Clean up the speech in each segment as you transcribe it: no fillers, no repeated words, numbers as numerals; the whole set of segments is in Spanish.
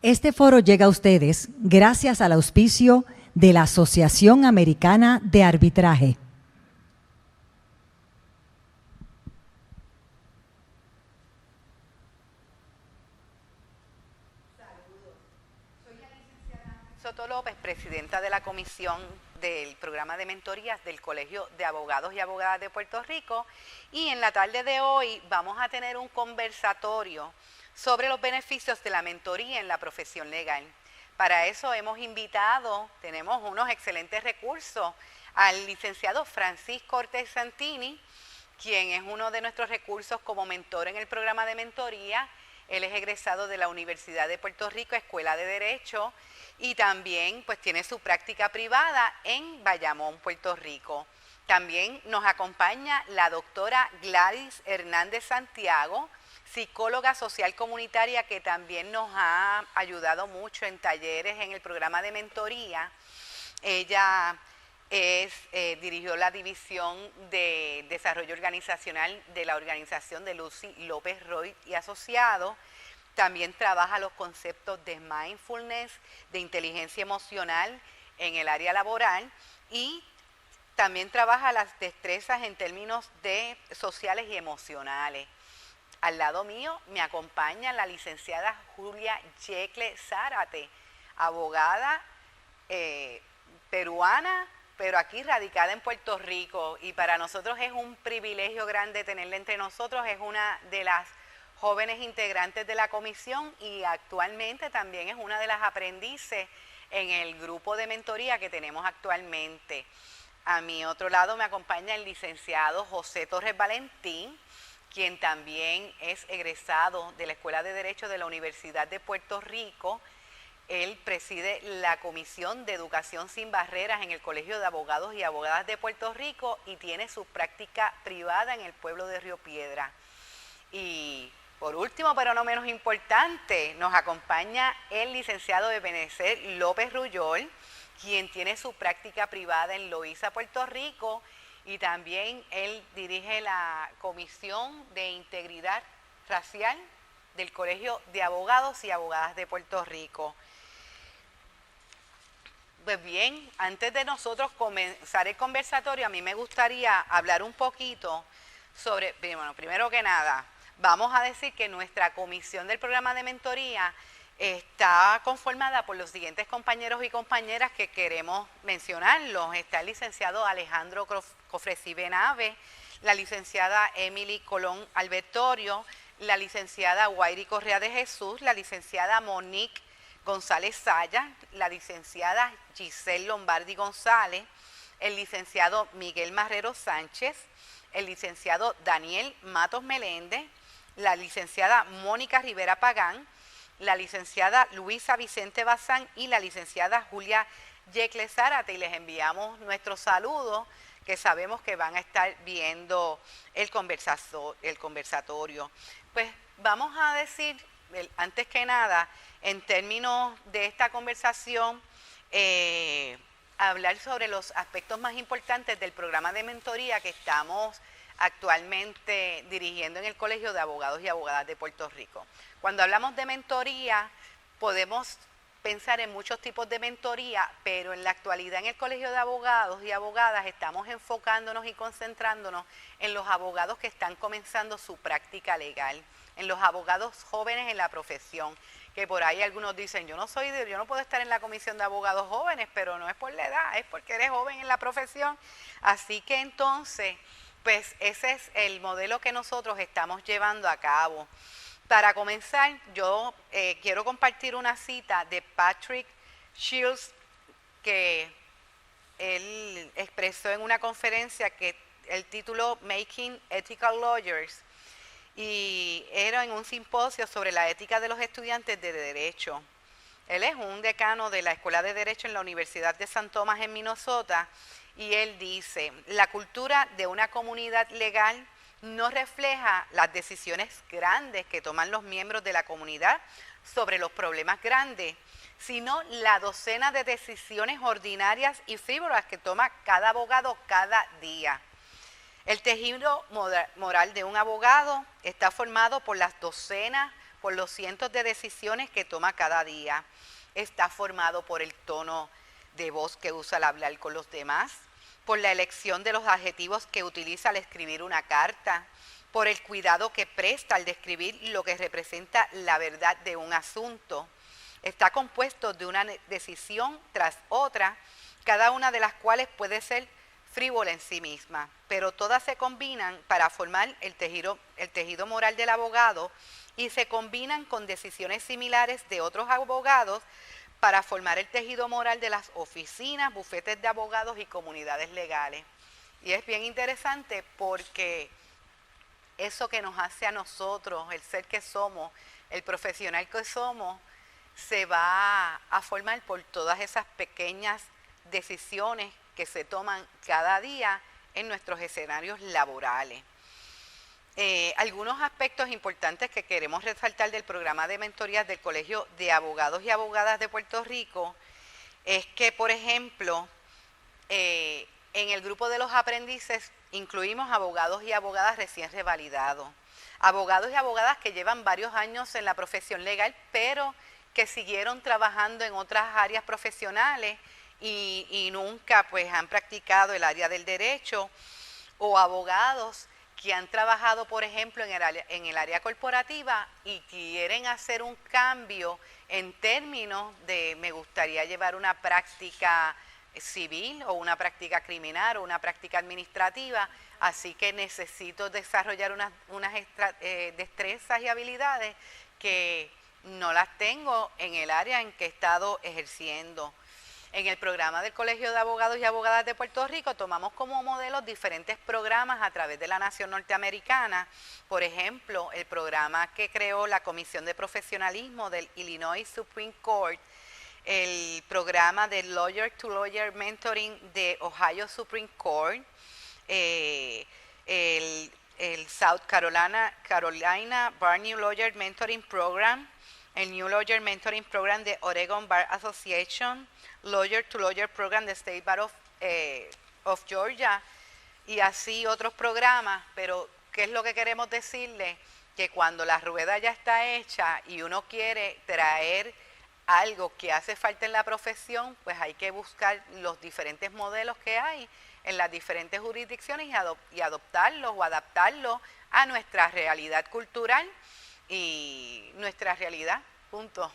Este foro llega a ustedes gracias al auspicio de la Asociación Americana de Arbitraje. Saludos. Soy la licenciada Soto López, presidenta de la comisión del programa de mentorías del Colegio de Abogados y Abogadas de Puerto Rico, y en la tarde de hoy vamos a tener un conversatorio sobre los beneficios de la mentoría en la profesión legal. Para eso tenemos unos excelentes recursos al licenciado Francisco Ortiz Santini, quien es uno de nuestros recursos como mentor en el programa de mentoría. Él es egresado de la Universidad de Puerto Rico, Escuela de Derecho, y también pues tiene su práctica privada en Bayamón, Puerto Rico. También nos acompaña la doctora Gladys Hernández Santiago, psicóloga social comunitaria, que también nos ha ayudado mucho en talleres en el programa de mentoría. Ella dirigió la división de desarrollo organizacional de la organización de Lucy López Roy y Asociados. También trabaja los conceptos de mindfulness, de inteligencia emocional en el área laboral, y también trabaja las destrezas en términos de sociales y emocionales. Al lado mío me acompaña la licenciada Julia Yecle Zárate, abogada peruana, pero aquí radicada en Puerto Rico, y para nosotros es un privilegio grande tenerla entre nosotros. Es una de las jóvenes integrantes de la comisión y actualmente también es una de las aprendices en el grupo de mentoría que tenemos actualmente. A mi otro lado me acompaña el licenciado José Torres Valentín, quien también es egresado de la Escuela de Derecho de la Universidad de Puerto Rico. Él preside la Comisión de Educación Sin Barreras en el Colegio de Abogados y Abogadas de Puerto Rico y tiene su práctica privada en el pueblo de Río Piedra. Y por último, pero no menos importante, nos acompaña el licenciado Ebenezer López Rullol, quien tiene su práctica privada en Loíza, Puerto Rico, y también él dirige la Comisión de Integridad Racial del Colegio de Abogados y Abogadas de Puerto Rico. Pues bien, antes de nosotros comenzar el conversatorio, a mí me gustaría hablar un poquito sobre, bueno, primero que nada, vamos a decir que nuestra comisión del programa de mentoría está conformada por los siguientes compañeros y compañeras que queremos mencionarlos. Está el licenciado Alejandro Cofresí Benave, la licenciada Emily Colón Albertorio, la licenciada Guairi Correa de Jesús, la licenciada Monique González Saya, la licenciada Giselle Lombardi González, el licenciado Miguel Marrero Sánchez, el licenciado Daniel Matos Meléndez, la licenciada Mónica Rivera Pagán, la licenciada Luisa Vicente Bazán y la licenciada Julia Yecle Zárate, y les enviamos nuestros saludos, que sabemos que van a estar viendo el conversatorio. Pues vamos a decir, antes que nada, en términos de esta conversación, hablar sobre los aspectos más importantes del programa de mentoría que estamos actualmente dirigiendo en el Colegio de Abogados y Abogadas de Puerto Rico. Cuando hablamos de mentoría, podemos pensar en muchos tipos de mentoría, pero en la actualidad en el Colegio de Abogados y Abogadas estamos enfocándonos y concentrándonos en los abogados que están comenzando su práctica legal, en los abogados jóvenes en la profesión, que por ahí algunos dicen, yo no puedo estar en la comisión de abogados jóvenes, pero no es por la edad, es porque eres joven en la profesión. Así que entonces, pues ese es el modelo que nosotros estamos llevando a cabo. Para comenzar, yo quiero compartir una cita de Patrick Shields, que él expresó en una conferencia que él tituló Making Ethical Lawyers, y era en un simposio sobre la ética de los estudiantes de Derecho. Él es un decano de la Escuela de Derecho en la Universidad de San Tomás en Minnesota, y él dice, la cultura de una comunidad legal no refleja las decisiones grandes que toman los miembros de la comunidad sobre los problemas grandes, sino la docena de decisiones ordinarias y frívolas que toma cada abogado cada día. El tejido moral de un abogado está formado por las docenas, por los cientos de decisiones que toma cada día. Está formado por el tono de voz que usa al hablar con los demás, por la elección de los adjetivos que utiliza al escribir una carta, por el cuidado que presta al describir lo que representa la verdad de un asunto. Está compuesto de una decisión tras otra, cada una de las cuales puede ser frívola en sí misma, pero todas se combinan para formar el tejido moral del abogado y se combinan con decisiones similares de otros abogados para formar el tejido moral de las oficinas, bufetes de abogados y comunidades legales. Y es bien interesante porque eso que nos hace a nosotros, el ser que somos, el profesional que somos, se va a formar por todas esas pequeñas decisiones que se toman cada día en nuestros escenarios laborales. Algunos aspectos importantes que queremos resaltar del programa de mentorías del Colegio de Abogados y Abogadas de Puerto Rico es que, por ejemplo, en el grupo de los aprendices incluimos abogados y abogadas recién revalidados, abogados y abogadas que llevan varios años en la profesión legal, pero que siguieron trabajando en otras áreas profesionales y nunca pues han practicado el área del derecho, o abogados que han trabajado, por ejemplo, en el área corporativa y quieren hacer un cambio en términos de me gustaría llevar una práctica civil o una práctica criminal o una práctica administrativa, así que necesito desarrollar unas destrezas y habilidades que no las tengo en el área en que he estado ejerciendo. En el programa del Colegio de Abogados y Abogadas de Puerto Rico tomamos como modelos diferentes programas a través de la nación norteamericana. Por ejemplo, el programa que creó la Comisión de Profesionalismo del Illinois Supreme Court, el programa de Lawyer to Lawyer Mentoring de Ohio Supreme Court, el South Carolina Bar New Lawyer Mentoring Program, el New Lawyer Mentoring Program de Oregon Bar Association, Lawyer to Lawyer Program de State Bar of Georgia y así otros programas. Pero ¿qué es lo que queremos decirle? Que cuando la rueda ya está hecha y uno quiere traer algo que hace falta en la profesión, pues hay que buscar los diferentes modelos que hay en las diferentes jurisdicciones y adoptarlos o adaptarlos a nuestra realidad cultural y nuestra realidad, punto.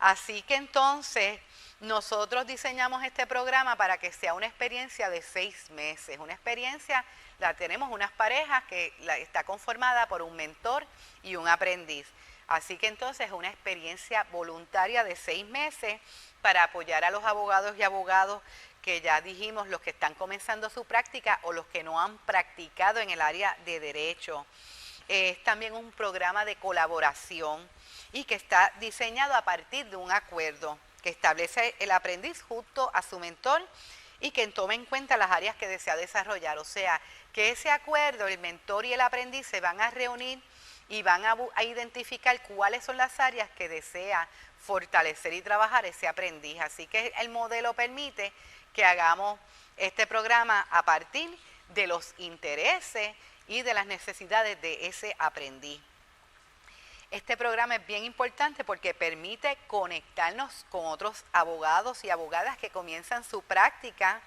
Así que entonces nosotros diseñamos este programa para que sea una experiencia de 6 meses. Una experiencia, la tenemos unas parejas que está conformada por un mentor y un aprendiz. Así que entonces es una experiencia voluntaria de 6 meses para apoyar a los abogados y abogados que ya dijimos, los que están comenzando su práctica o los que no han practicado en el área de derecho. Es también un programa de colaboración y que está diseñado a partir de un acuerdo que establece el aprendiz junto a su mentor y que tome en cuenta las áreas que desea desarrollar. O sea, que ese acuerdo, el mentor y el aprendiz se van a reunir y van a identificar cuáles son las áreas que desea fortalecer y trabajar ese aprendiz. Así que el modelo permite que hagamos este programa a partir de los intereses y de las necesidades de ese aprendiz. Este programa es bien importante porque permite conectarnos con otros abogados y abogadas que comienzan su práctica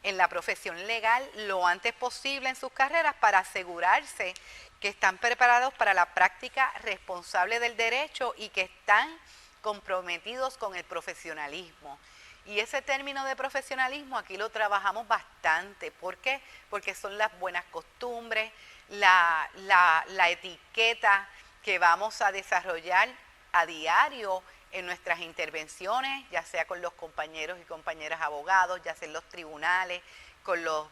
en la profesión legal lo antes posible en sus carreras para asegurarse que están preparados para la práctica responsable del derecho y que están comprometidos con el profesionalismo. Y ese término de profesionalismo aquí lo trabajamos bastante. ¿Por qué? Porque son las buenas costumbres, la etiqueta que vamos a desarrollar a diario en nuestras intervenciones, ya sea con los compañeros y compañeras abogados, ya sea en los tribunales, con los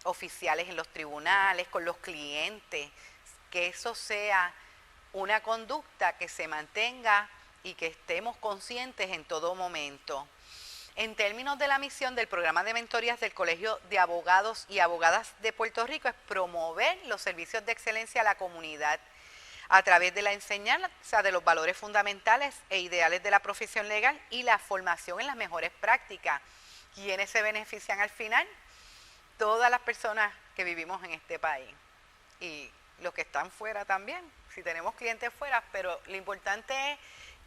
oficiales en los tribunales, con los clientes, que eso sea una conducta que se mantenga y que estemos conscientes en todo momento. En términos de la misión del programa de mentorías del Colegio de Abogados y Abogadas de Puerto Rico es promover los servicios de excelencia a la comunidad a través de la enseñanza de los valores fundamentales e ideales de la profesión legal y la formación en las mejores prácticas. ¿Quiénes se benefician al final? Todas las personas que vivimos en este país y los que están fuera también si tenemos clientes fuera, pero lo importante es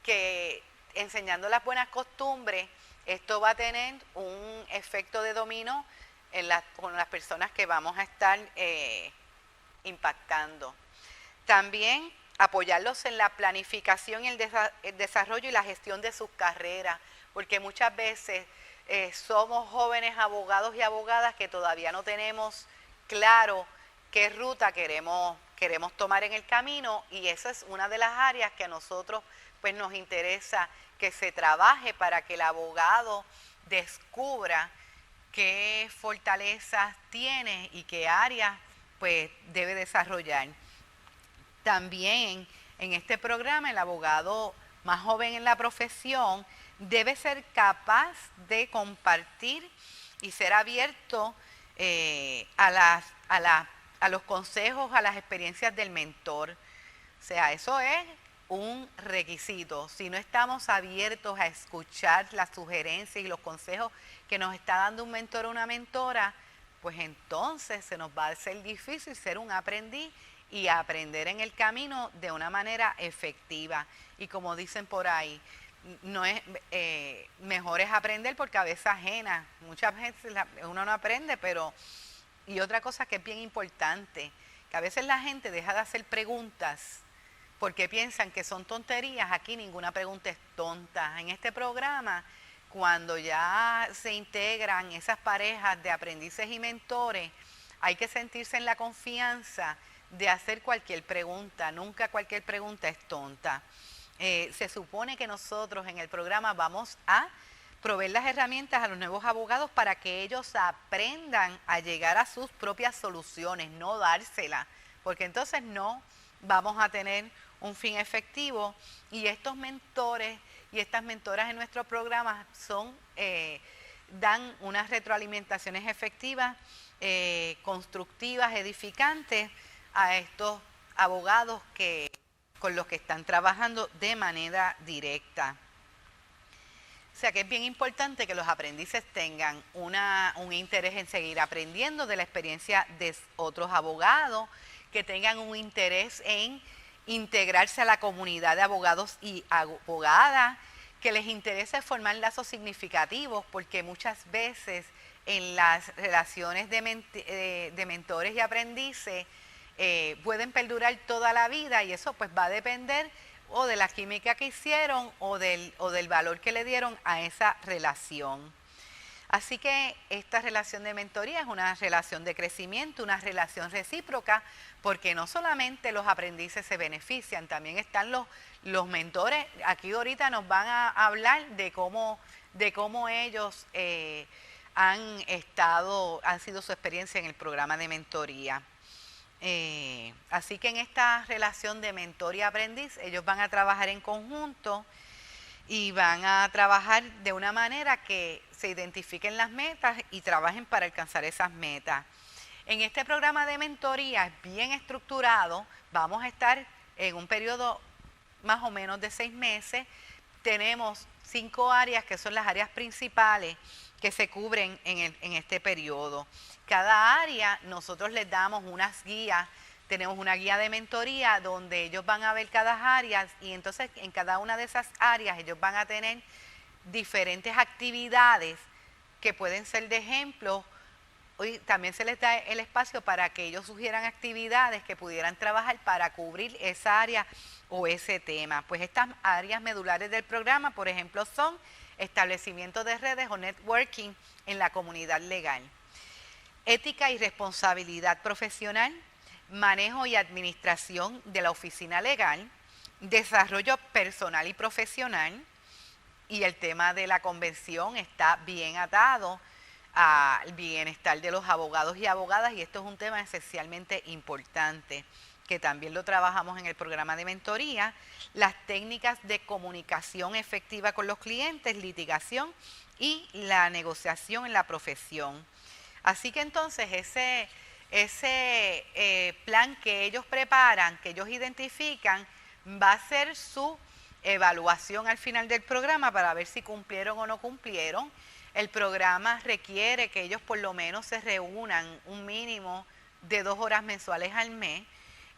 que enseñando las buenas costumbres, esto va a tener un efecto de dominó con las personas que vamos a estar impactando. También apoyarlos en la planificación, el desarrollo y la gestión de sus carreras, porque muchas veces somos jóvenes abogados y abogadas que todavía no tenemos claro qué ruta queremos tomar en el camino, y esa es una de las áreas que a nosotros pues nos interesa que se trabaje para que el abogado descubra qué fortalezas tiene y qué áreas pues debe desarrollar. También en este programa el abogado más joven en la profesión debe ser capaz de compartir y ser abierto a los consejos, a las experiencias del mentor. O sea, eso es un requisito. Si no estamos abiertos a escuchar las sugerencias y los consejos que nos está dando un mentor o una mentora, pues entonces se nos va a hacer difícil ser un aprendiz y aprender en el camino de una manera efectiva. Y como dicen por ahí, no es mejor es aprender por cabeza ajena. Muchas veces uno no aprende, pero... Y otra cosa que es bien importante, que a veces la gente deja de hacer preguntas porque piensan que son tonterías. Aquí ninguna pregunta es tonta. En este programa, cuando ya se integran esas parejas de aprendices y mentores, hay que sentirse en la confianza de hacer cualquier pregunta. Nunca cualquier pregunta es tonta. Se supone que nosotros en el programa vamos a proveer las herramientas a los nuevos abogados para que ellos aprendan a llegar a sus propias soluciones, no dárselas, porque entonces no vamos a tener un fin efectivo. Y estos mentores y estas mentoras en nuestro programa dan unas retroalimentaciones efectivas, constructivas, edificantes a estos abogados con los que están trabajando de manera directa. O sea que es bien importante que los aprendices tengan un interés en seguir aprendiendo de la experiencia de otros abogados, que tengan un interés en integrarse a la comunidad de abogados y abogadas, que les interese formar lazos significativos, porque muchas veces en las relaciones de mentores y aprendices pueden perdurar toda la vida, y eso pues va a depender o de la química que hicieron o del valor que le dieron a esa relación. Así que esta relación de mentoría es una relación de crecimiento, una relación recíproca, porque no solamente los aprendices se benefician, también están los mentores. Aquí ahorita nos van a hablar de cómo ellos han sido su experiencia en el programa de mentoría. Así que en esta relación de mentor y aprendiz, ellos van a trabajar en conjunto y van a trabajar de una manera que se identifiquen las metas y trabajen para alcanzar esas metas. En este programa de mentoría bien estructurado, vamos a estar en un periodo más o menos de 6 meses. Tenemos 5 áreas que son las áreas principales que se cubren en este periodo. Cada área nosotros les damos unas guías. Tenemos una guía de mentoría donde ellos van a ver cada área, y entonces en cada una de esas áreas ellos van a tener diferentes actividades que pueden ser de ejemplo. Hoy también se les da el espacio para que ellos sugieran actividades que pudieran trabajar para cubrir esa área o ese tema. Pues estas áreas medulares del programa, por ejemplo, son establecimiento de redes o networking en la comunidad legal, ética y responsabilidad profesional, manejo y administración de la oficina legal, desarrollo personal y profesional, y el tema de la convención está bien atado al bienestar de los abogados y abogadas, y esto es un tema esencialmente importante que también lo trabajamos en el programa de mentoría. Las técnicas de comunicación efectiva con los clientes, litigación y la negociación en la profesión. Así que entonces ese plan que ellos preparan, que ellos identifican, va a ser su evaluación al final del programa para ver si cumplieron o no cumplieron. El programa requiere que ellos por lo menos se reúnan un mínimo de 2 horas mensuales al mes.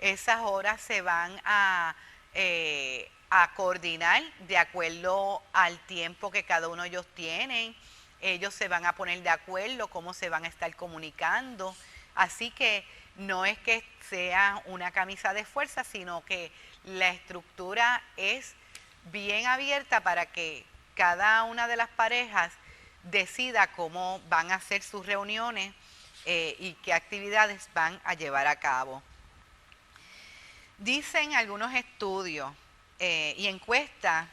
esas horas se van a coordinar de acuerdo al tiempo que cada uno de ellos tienen. Ellos se van a poner de acuerdo cómo se van a estar comunicando. Así que no es que sea una camisa de fuerza, sino que la estructura es bien abierta para que cada una de las parejas decida cómo van a hacer sus reuniones y qué actividades van a llevar a cabo. Dicen algunos estudios y encuestas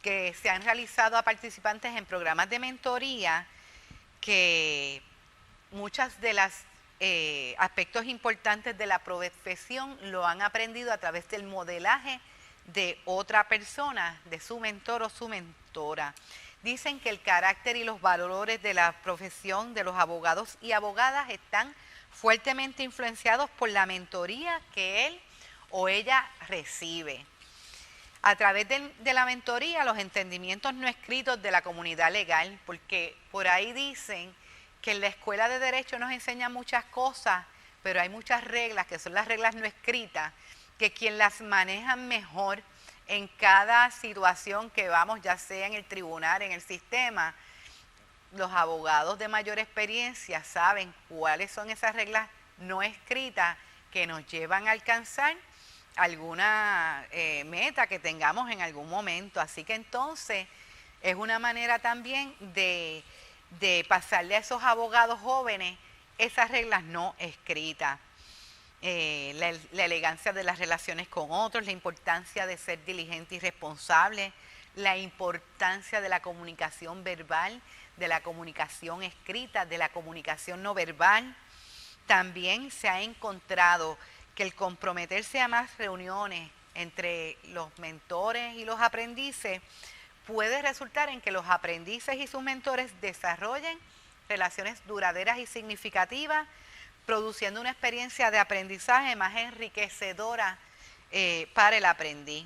que se han realizado a participantes en programas de mentoría que muchas de las aspectos importantes de la profesión lo han aprendido a través del modelaje de otra persona, de su mentor o su mentora. Dicen que el carácter y los valores de la profesión de los abogados y abogadas están fuertemente influenciados por la mentoría que él o ella recibe. A través de la mentoría, los entendimientos no escritos de la comunidad legal, porque por ahí dicen que en la escuela de Derecho nos enseñan muchas cosas, pero hay muchas reglas, que son las reglas no escritas, que quien las maneja mejor en cada situación que vamos, ya sea en el tribunal, en el sistema, los abogados de mayor experiencia saben cuáles son esas reglas no escritas que nos llevan a alcanzar alguna meta que tengamos en algún momento. Así que entonces es una manera también de pasarle a esos abogados jóvenes esas reglas no escritas. La elegancia de las relaciones con otros, la importancia de ser diligente y responsable, la importancia de la comunicación verbal, de la comunicación escrita, de la comunicación no verbal. También se ha encontrado que el comprometerse a más reuniones entre los mentores y los aprendices puede resultar en que los aprendices y sus mentores desarrollen relaciones duraderas y significativas, produciendo una experiencia de aprendizaje más enriquecedora para el aprendiz.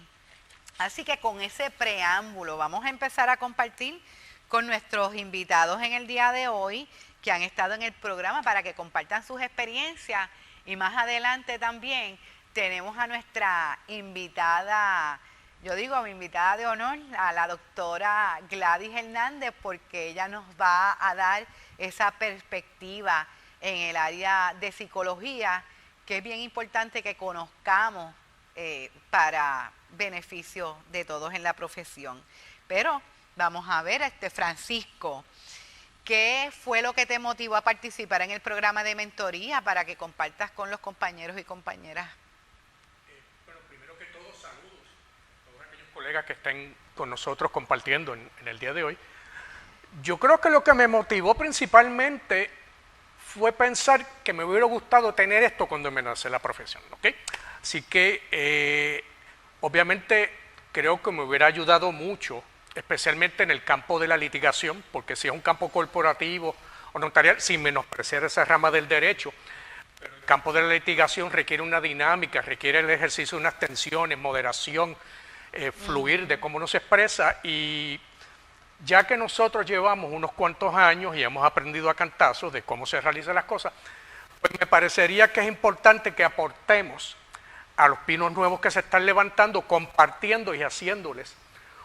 Así que con ese preámbulo vamos a empezar a compartir con nuestros invitados en el día de hoy que han estado en el programa para que compartan sus experiencias, y más adelante también tenemos a nuestra invitada, yo digo a mi invitada de honor, a la doctora Gladys Hernández, porque ella nos va a dar esa perspectiva en el área de psicología, que es bien importante que conozcamos para beneficio de todos en la profesión. Pero vamos a ver, Francisco, ¿qué fue lo que te motivó a participar en el programa de mentoría para que compartas con los compañeros y compañeras? Bueno, primero que todo, saludos a todos aquellos colegas que estén con nosotros compartiendo en el día de hoy. Yo creo que lo que me motivó principalmente fue pensar que me hubiera gustado tener esto cuando me nace la profesión, ¿ok? Así que, obviamente, creo que me hubiera ayudado mucho, especialmente en el campo de la litigación, porque si es un campo corporativo o notarial, sin menospreciar esa rama del derecho, pero el campo de la litigación requiere una dinámica, requiere el ejercicio de unas tensiones, moderación, fluir de cómo uno se expresa, y ya que nosotros llevamos unos cuantos años y hemos aprendido a cantazos de cómo se realizan las cosas, pues me parecería que es importante que aportemos a los pinos nuevos que se están levantando, compartiendo y haciéndoles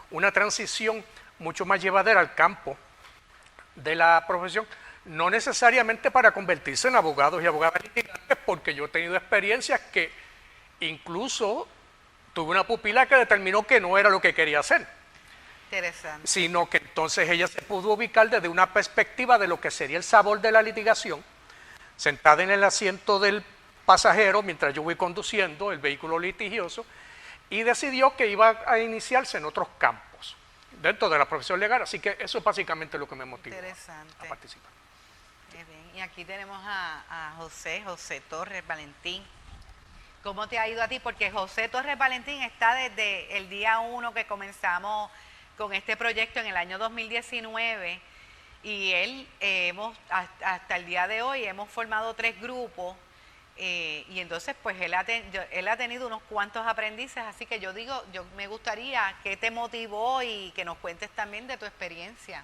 una transición mucho más llevadera al campo de la profesión, no necesariamente para convertirse en abogados y abogadas litigantes, porque yo he tenido experiencias que incluso tuve una pupila que determinó que no era lo que quería hacer. Interesante. Sino que entonces ella se pudo ubicar desde una perspectiva de lo que sería el sabor de la litigación, sentada en el asiento del pasajero mientras yo voy conduciendo el vehículo litigioso, y decidió que iba a iniciarse en otros campos dentro de la profesión legal. Así que eso es básicamente lo que me motivó a participar. Muy bien. Y aquí tenemos a José Torres Valentín. ¿Cómo te ha ido a ti? Porque José Torres Valentín está desde el día 1 que comenzamos con este proyecto en el año 2019, y él hasta el día de hoy hemos formado 3 grupos, y entonces pues él ha tenido unos cuantos aprendices, así que yo me gustaría que te motivó y que nos cuentes también de tu experiencia.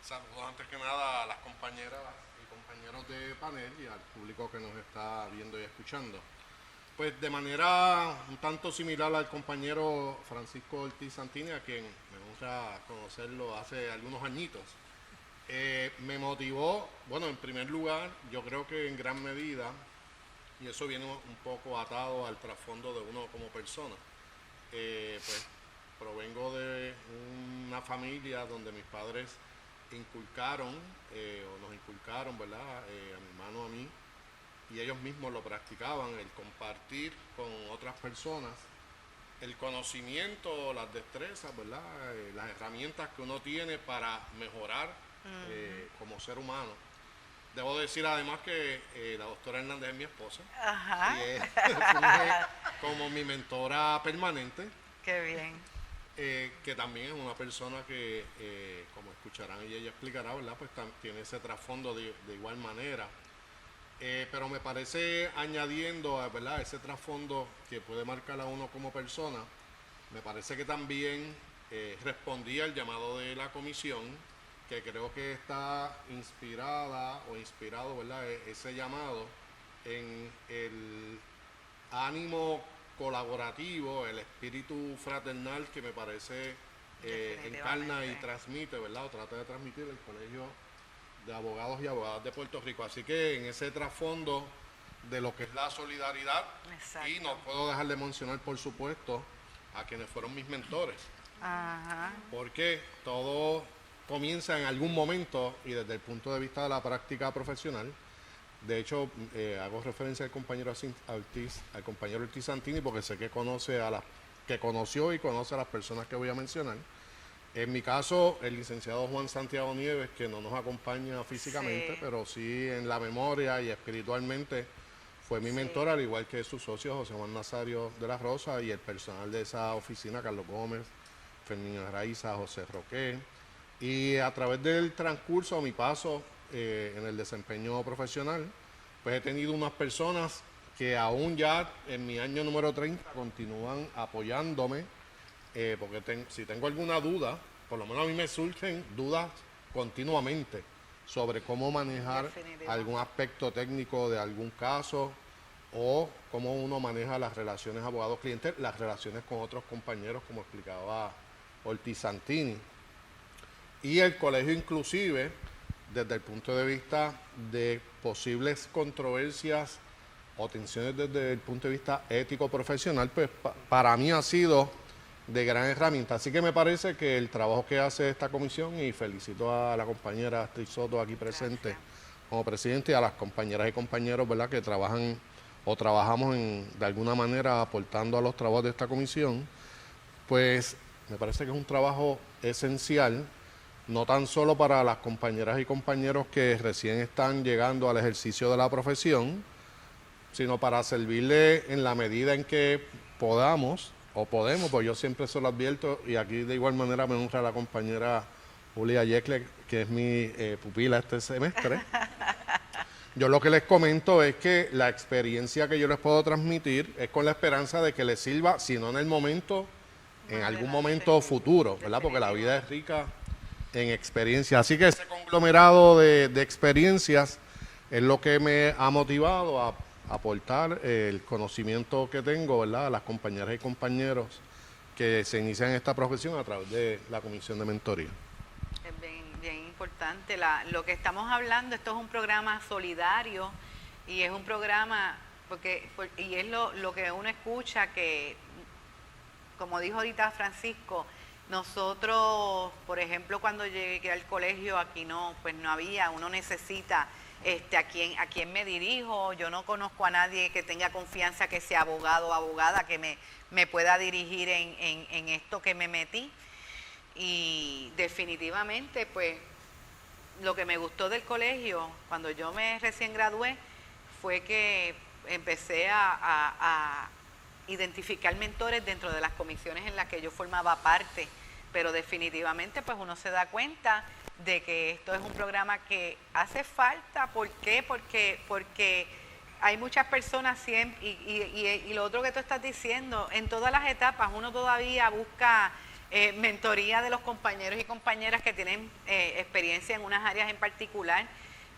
Saludos antes que nada a las compañeras y compañeros de panel y al público que nos está viendo y escuchando. Pues de manera un tanto similar al compañero Francisco Ortiz Santini, a quien me honra conocerlo hace algunos añitos, me motivó, bueno, en primer lugar, yo creo que en gran medida, y eso viene un poco atado al trasfondo de uno como persona, pues provengo de una familia donde mis padres inculcaron, o nos inculcaron, ¿verdad?, a mi hermano, a mí, y ellos mismos lo practicaban, el compartir con otras personas el conocimiento, las destrezas, ¿verdad?, las herramientas que uno tiene para mejorar como ser humano. Debo decir además que la doctora Hernández es mi esposa. Ajá. Y funge como mi mentora permanente. Qué bien. Que también es una persona que, como escucharán y ella explicará, ¿verdad?, pues tiene ese trasfondo de igual manera. Pero me parece, añadiendo, ¿verdad?, ese trasfondo que puede marcar a uno como persona, me parece que también respondía al llamado de la comisión, que creo que está inspirada o inspirado, ¿verdad?, ese llamado en el ánimo colaborativo, el espíritu fraternal que me parece encarna y transmite, ¿verdad?, o trata de transmitir el Colegio de Abogados y Abogadas de Puerto Rico. Así que en ese trasfondo de lo que es la solidaridad, Exacto. y no puedo dejar de mencionar, por supuesto, a quienes fueron mis mentores. Ajá. Porque todo comienza en algún momento y desde el punto de vista de la práctica profesional. De hecho, hago referencia al compañero Ortiz Santini, porque sé que conoció y conoce a las personas que voy a mencionar. En mi caso, el licenciado Juan Santiago Nieves, que no nos acompaña físicamente, pero sí en la memoria y espiritualmente, fue mi mentor, al igual que su socio José Juan Nazario de la Rosa y el personal de esa oficina, Carlos Gómez, Fermín Araiza, José Roque. Y a través del transcurso, mi paso en el desempeño profesional, pues he tenido unas personas que aún ya en mi año número 30 continúan apoyándome, porque si tengo alguna duda, por lo menos a mí me surgen dudas continuamente sobre cómo manejar algún aspecto técnico de algún caso o cómo uno maneja las relaciones abogado-cliente, las relaciones con otros compañeros, como explicaba Ortiz Santini. Y el colegio inclusive, desde el punto de vista de posibles controversias o tensiones desde el punto de vista ético-profesional, pues para mí ha sido de gran herramienta. Así que me parece que el trabajo que hace esta comisión, y felicito a la compañera Astrid Soto aquí presente como presidente, y a las compañeras y compañeros, ¿verdad?, que trabajan o trabajamos de alguna manera aportando a los trabajos de esta comisión, pues me parece que es un trabajo esencial, no tan solo para las compañeras y compañeros que recién están llegando al ejercicio de la profesión, sino para servirle en la medida en que podamos, pues yo siempre se lo advierto, y aquí de igual manera me honra la compañera Julia Yecle, que es mi pupila este semestre. Yo lo que les comento es que la experiencia que yo les puedo transmitir es con la esperanza de que les sirva, si no en el momento, en algún momento futuro, ¿verdad? Porque la vida es rica en experiencias. Así que ese conglomerado de experiencias es lo que me ha motivado a aportar el conocimiento que tengo, ¿verdad?, a las compañeras y compañeros que se inician en esta profesión a través de la Comisión de Mentoría. Es bien importante. Lo que estamos hablando, esto es un programa solidario y es un programa, y es lo que uno escucha, que, como dijo ahorita Francisco, nosotros, por ejemplo, cuando llegué al colegio, aquí no había, uno necesita a quién me dirijo. Yo no conozco a nadie que tenga confianza, que sea abogado o abogada, que me pueda dirigir en esto que me metí. Y definitivamente, pues, lo que me gustó del colegio, cuando yo me recién gradué, fue que empecé a identificar mentores dentro de las comisiones en las que yo formaba parte. Pero definitivamente, pues, uno se da cuenta de que esto es un programa que hace falta. ¿Por qué? Porque hay muchas personas siempre, y lo otro que tú estás diciendo, en todas las etapas uno todavía busca mentoría de los compañeros y compañeras que tienen experiencia en unas áreas en particular.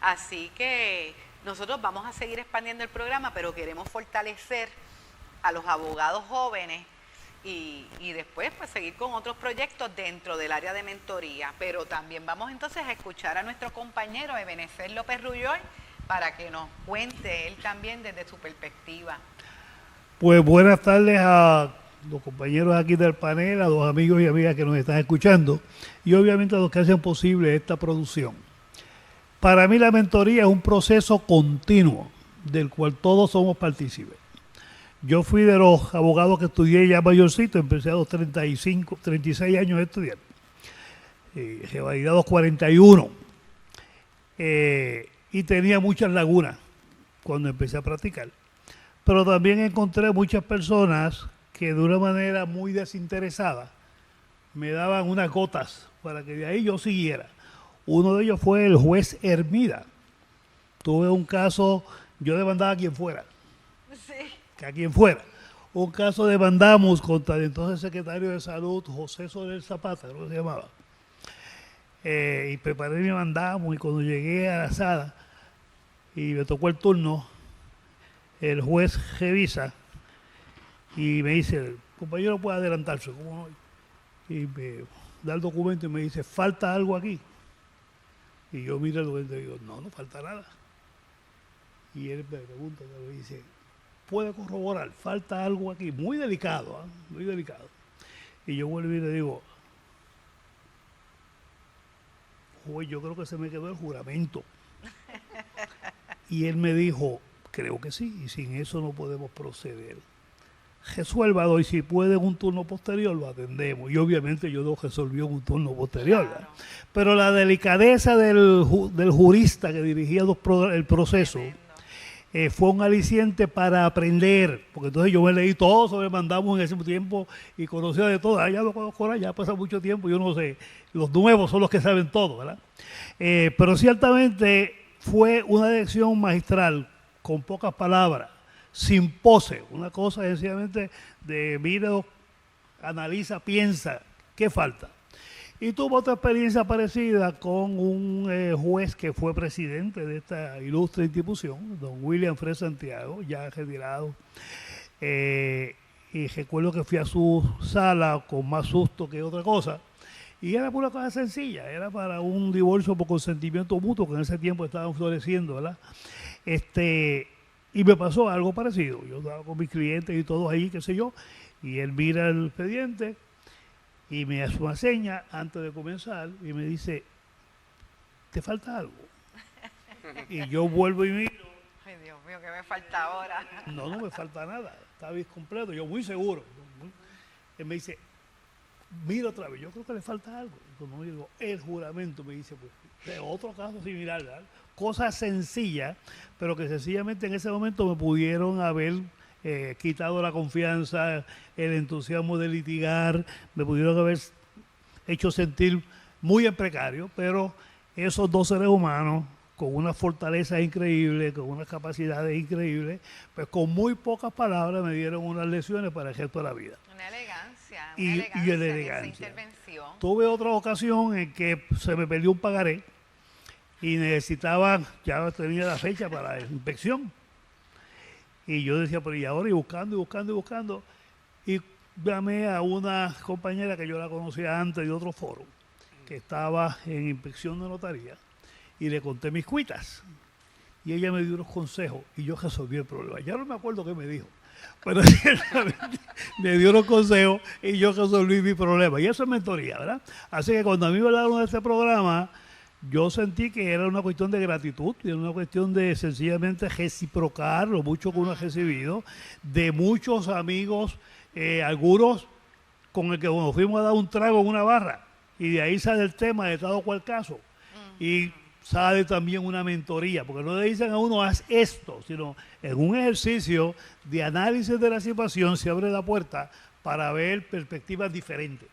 Así que nosotros vamos a seguir expandiendo el programa, pero queremos fortalecer a los abogados jóvenes y después pues seguir con otros proyectos dentro del área de mentoría. Pero también vamos entonces a escuchar a nuestro compañero Ebenezer López Rullol para que nos cuente él también desde su perspectiva. Pues buenas tardes a los compañeros aquí del panel, a los amigos y amigas que nos están escuchando y obviamente a los que hacen posible esta producción. Para mí la mentoría es un proceso continuo del cual todos somos partícipes. Yo fui de los abogados que estudié ya mayorcito, empecé a los 36 años a estudiar. He validado los 41. Y tenía muchas lagunas cuando empecé a practicar. Pero también encontré muchas personas que de una manera muy desinteresada me daban unas gotas para que de ahí yo siguiera. Uno de ellos fue el juez Hermida. Tuve un caso, yo demandaba a quien fuera. Sí. Que a quien fuera. Un caso demandamos contra el entonces secretario de Salud, José Soler Zapata, creo que se llamaba. Y preparé mi mandamo y cuando llegué a la sala y me tocó el turno, el juez revisa y me dice, compañero puede adelantarse, ¿cómo no? Y me da el documento y me dice, ¿falta algo aquí? Y yo miro el documento y digo, no falta nada. Y él me pregunta, me dice, ¿puede corroborar? Falta algo aquí, muy delicado, muy delicado. Y yo vuelvo y le digo, juez, yo creo que se me quedó el juramento. Y él me dijo, creo que sí, y sin eso no podemos proceder. Resuélvalo y si puede en un turno posterior lo atendemos. Y obviamente yo lo resolvió en un turno posterior. Claro. Pero la delicadeza del jurista que dirigía el proceso fue un aliciente para aprender, porque entonces yo me leí todo sobre mandamos en ese tiempo y conocía de todo. Ya lo conozco ahora, ya ha pasado mucho tiempo, yo no sé, los nuevos son los que saben todo, ¿verdad? Pero ciertamente fue una lección magistral, con pocas palabras, sin pose, una cosa sencillamente de mira, analiza, piensa, ¿qué falta? Y tuvo otra experiencia parecida con un juez que fue presidente de esta ilustre institución, don William Fred Santiago, ya retirado. Y recuerdo que fui a su sala con más susto que otra cosa. Y era por una cosa sencilla, era para un divorcio por consentimiento mutuo, que en ese tiempo estaban floreciendo, ¿verdad? Y me pasó algo parecido. Yo estaba con mis clientes y todos ahí, qué sé yo, y él mira el expediente y me hace una seña antes de comenzar y me dice, ¿te falta algo? Y yo vuelvo y miro. Ay, Dios mío, ¿qué me falta ahora? No me falta nada, está bien completo, yo muy seguro. Él me dice, mira otra vez, yo creo que le falta algo. Y cuando digo, el juramento, me dice, pues, de otro caso similar, ¿verdad? Cosas sencillas, pero que sencillamente en ese momento me pudieron haber quitado la confianza, el entusiasmo de litigar, me pudieron haber hecho sentir muy en precario, pero esos dos seres humanos, con una fortaleza increíble, con unas capacidades increíbles, pues con muy pocas palabras me dieron unas lecciones para el resto de la vida. Una elegancia, y en esa intervención. Tuve otra ocasión en que se me perdió un pagaré y necesitaba, ya tenía la fecha para la inspección. Y yo decía, pero y ahora, y buscando. Y llamé a una compañera que yo la conocía antes de otro foro, que estaba en inspección de notaría, y le conté mis cuitas. Y ella me dio unos consejos y yo resolví el problema. Ya no me acuerdo qué me dijo, pero ciertamente me dio unos consejos y yo resolví mi problema. Y eso es mentoría, ¿verdad? Así que cuando a mí me hablaron de este programa, yo sentí que era una cuestión de gratitud, era una cuestión de sencillamente reciprocar lo mucho que uno ha recibido, de muchos amigos, algunos con el que nos fuimos a dar un trago en una barra, y de ahí sale el tema de tal o cual caso. Y sale también una mentoría, porque no le dicen a uno, haz esto, sino en un ejercicio de análisis de la situación se abre la puerta para ver perspectivas diferentes.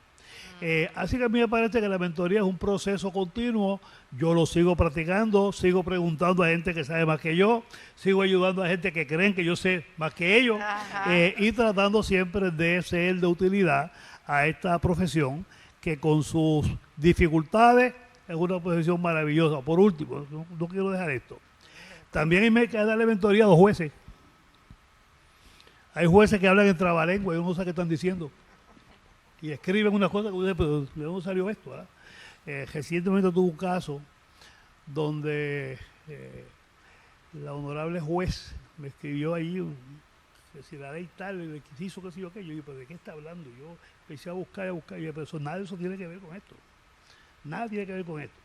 Así que a mí me parece que la mentoría es un proceso continuo, yo lo sigo practicando, sigo preguntando a gente que sabe más que yo, sigo ayudando a gente que creen que yo sé más que ellos, y tratando siempre de ser de utilidad a esta profesión que con sus dificultades es una profesión maravillosa. Por último, no quiero dejar esto, también hay que darle mentoría a los jueces. Hay jueces que hablan en trabalengua y uno no sabe qué están diciendo. Y escriben unas cosas que uno dice, pero ¿de dónde salió esto? ¿Verdad? Recientemente tuve un caso donde la honorable juez me escribió ahí, que si la ley tal, el hizo que sé yo qué. Yo dije, ¿pero de qué está hablando? Yo empecé a buscar, y yo dije, pero nada de eso tiene que ver con esto. Nada tiene que ver con esto.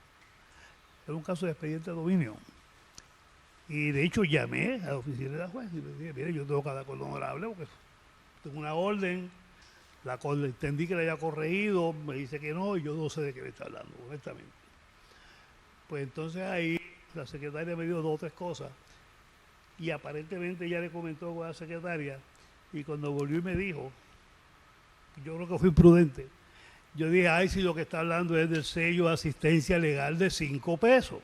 Es un caso de expediente de dominio. Y de hecho llamé a la oficina de la juez y le dije, mire, yo tengo que hablar con el honorable porque tengo una orden, entendí que la haya corregido, me dice que no, y yo no sé de qué le está hablando, honestamente. Pues entonces ahí la secretaria me dio 2 o 3 cosas y aparentemente ella le comentó con la secretaria y cuando volvió y me dijo, yo creo que fue imprudente, yo dije, ay, si lo que está hablando es del sello de asistencia legal de 5 pesos,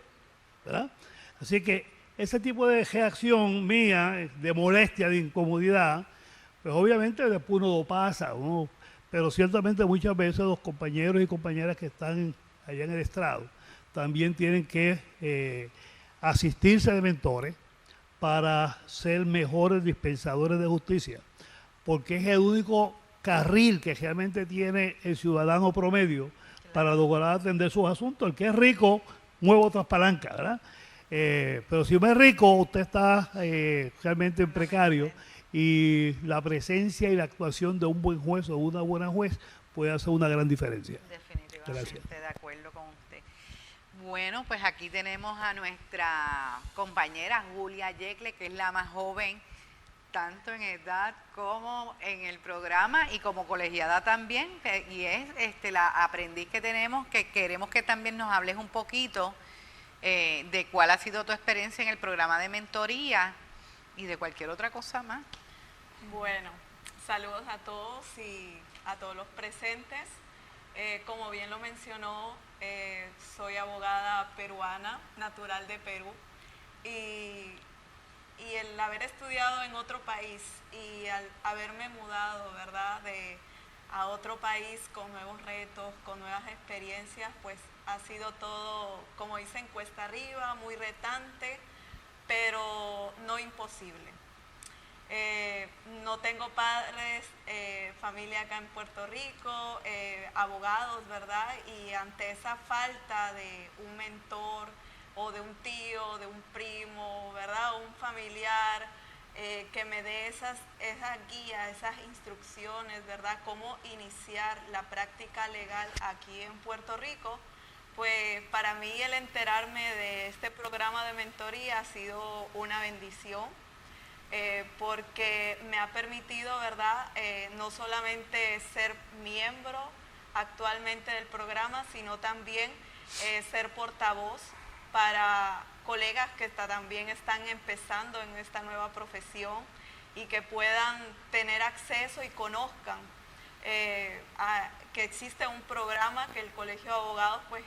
¿verdad? Así que ese tipo de reacción mía, de molestia, de incomodidad, pues obviamente después uno lo pasa, pero ciertamente muchas veces los compañeros y compañeras que están allá en el estrado también tienen que asistirse de mentores para ser mejores dispensadores de justicia, porque es el único carril que realmente tiene el ciudadano promedio para lograr atender sus asuntos. El que es rico mueve otras palancas, ¿verdad? Pero si uno es rico, usted está realmente en precario y la presencia y la actuación de un buen juez o una buena juez puede hacer una gran diferencia. Definitivamente. Gracias. De acuerdo con usted. Bueno, pues aquí tenemos a nuestra compañera Julia Yecle, que es la más joven, tanto en edad como en el programa y como colegiada también, y es la aprendiz que tenemos, que queremos que también nos hables un poquito de cuál ha sido tu experiencia en el programa de mentoría y de cualquier otra cosa más. Bueno, saludos a todos y a todos los presentes. Como bien lo mencionó, soy abogada peruana, natural de Perú, y el haber estudiado en otro país y al haberme mudado, ¿verdad?, a otro país con nuevos retos, con nuevas experiencias, pues ha sido todo, como dicen, cuesta arriba, muy retante, pero no imposible. No tengo padres, familia acá en Puerto Rico, abogados, ¿verdad? Y ante esa falta de un mentor o de un tío, de un primo, ¿verdad? Un familiar que me dé esas guías, esas instrucciones, ¿verdad? Cómo iniciar la práctica legal aquí en Puerto Rico, pues para mí el enterarme de este programa de mentoría ha sido una bendición. Porque me ha permitido, ¿verdad?, no solamente ser miembro actualmente del programa, sino también ser portavoz para colegas que también están empezando en esta nueva profesión y que puedan tener acceso y conozcan que existe un programa que el Colegio de Abogados pues,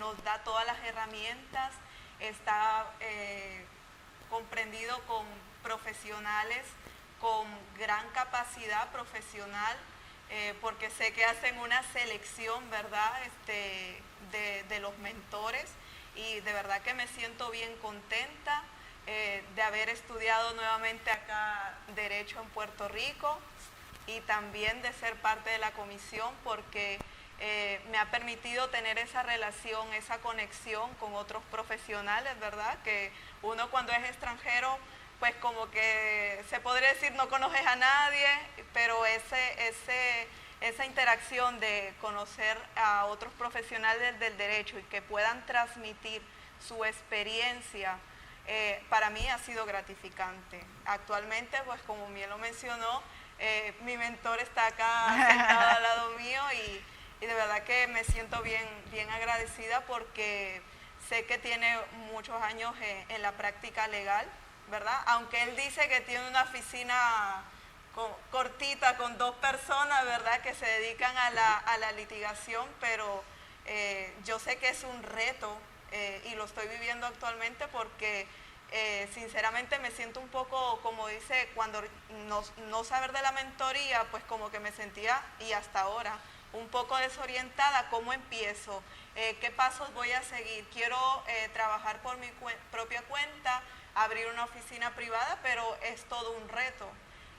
nos da todas las herramientas, está comprendido con profesionales con gran capacidad profesional, porque sé que hacen una selección, ¿verdad?, de los mentores, y de verdad que me siento bien contenta de haber estudiado nuevamente acá Derecho en Puerto Rico y también de ser parte de la comisión, porque me ha permitido tener esa relación, esa conexión con otros profesionales, ¿verdad? Que uno cuando es extranjero, pues como que se podría decir no conoces a nadie, pero esa interacción de conocer a otros profesionales del derecho y que puedan transmitir su experiencia, para mí ha sido gratificante. Actualmente, pues como bien lo mencionó, mi mentor está acá sentado al lado mío y de verdad que me siento bien agradecida porque sé que tiene muchos años en la práctica legal, ¿verdad? Aunque él dice que tiene una oficina cortita con 2 personas, ¿verdad?, que se dedican a la litigación, pero yo sé que es un reto y lo estoy viviendo actualmente porque sinceramente me siento un poco, como dice, cuando no saber de la mentoría, pues como que me sentía, y hasta ahora, un poco desorientada. ¿Cómo empiezo? ¿Qué pasos voy a seguir? Quiero trabajar por mi propia cuenta, abrir una oficina privada, pero es todo un reto.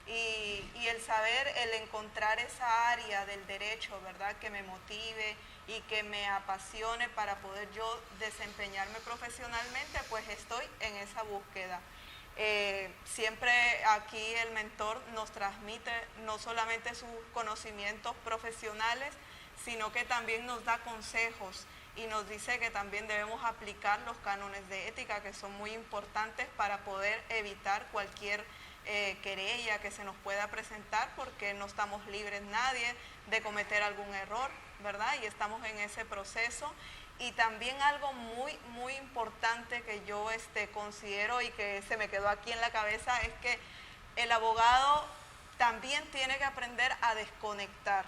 y el saber, el encontrar esa área del derecho, ¿verdad?, que me motive y que me apasione para poder yo desempeñarme profesionalmente, pues estoy en esa búsqueda. Siempre aquí el mentor nos transmite no solamente sus conocimientos profesionales, sino que también nos da consejos y nos dice que también debemos aplicar los cánones de ética, que son muy importantes para poder evitar cualquier querella que se nos pueda presentar, porque no estamos libres nadie de cometer algún error, ¿verdad? Y estamos en ese proceso. Y también algo muy, muy importante que yo considero y que se me quedó aquí en la cabeza es que el abogado también tiene que aprender a desconectar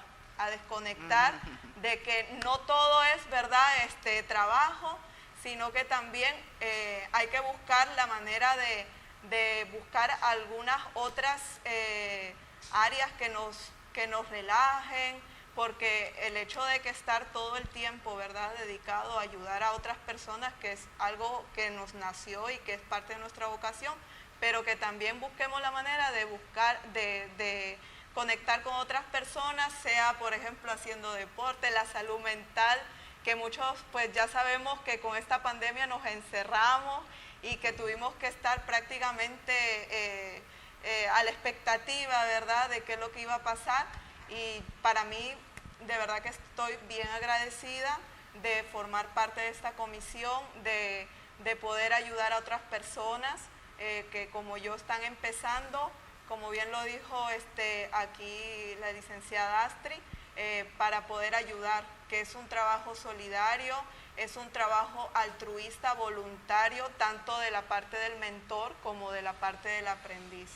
de que no todo es, ¿verdad?, trabajo, sino que también hay que buscar la manera de buscar algunas otras áreas que nos relajen, porque el hecho de que estar todo el tiempo, ¿verdad?, dedicado a ayudar a otras personas, que es algo que nos nació y que es parte de nuestra vocación, pero que también busquemos la manera de buscar, de conectar con otras personas, sea por ejemplo haciendo deporte, la salud mental, que muchos pues ya sabemos que con esta pandemia nos encerramos y que tuvimos que estar prácticamente a la expectativa, ¿verdad?, de qué es lo que iba a pasar. Y para mí, de verdad que estoy bien agradecida de formar parte de esta comisión, de poder ayudar a otras personas que como yo están empezando, como bien lo dijo aquí la licenciada Astrid, para poder ayudar, que es un trabajo solidario, es un trabajo altruista, voluntario, tanto de la parte del mentor como de la parte del aprendiz.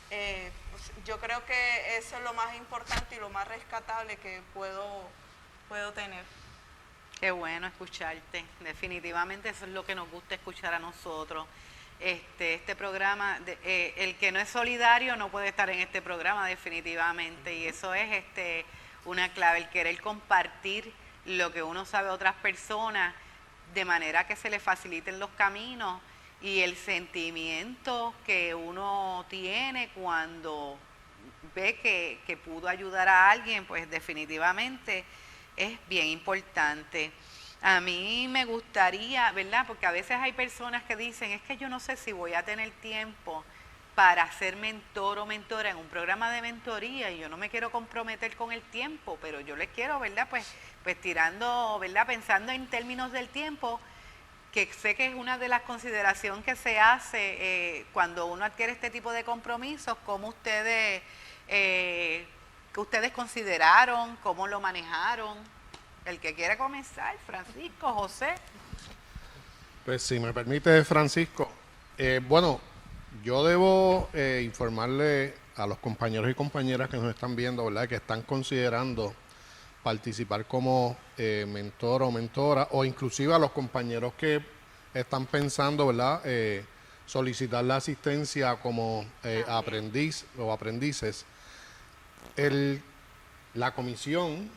Pues yo creo que eso es lo más importante y lo más rescatable que puedo tener. Qué bueno escucharte. Definitivamente eso es lo que nos gusta escuchar a nosotros. Este programa, el que no es solidario no puede estar en este programa definitivamente, y eso es una clave, el querer compartir lo que uno sabe a otras personas de manera que se le faciliten los caminos, y el sentimiento que uno tiene cuando ve que pudo ayudar a alguien, pues definitivamente es bien importante. A mí me gustaría, ¿verdad?, porque a veces hay personas que dicen, es que yo no sé si voy a tener tiempo para ser mentor o mentora en un programa de mentoría, y yo no me quiero comprometer con el tiempo, pero yo les quiero, ¿verdad?, pues tirando, ¿verdad?, pensando en términos del tiempo, que sé que es una de las consideraciones que se hace cuando uno adquiere este tipo de compromisos. ¿Cómo ustedes, qué ustedes consideraron, cómo lo manejaron? El que quiera comenzar, Francisco, José. Pues si me permite, Francisco, bueno, yo debo informarle a los compañeros y compañeras que nos están viendo, ¿verdad?, que están considerando participar como mentor o mentora, o inclusive a los compañeros que están pensando, ¿verdad?, solicitar la asistencia como aprendiz o aprendices. La comisión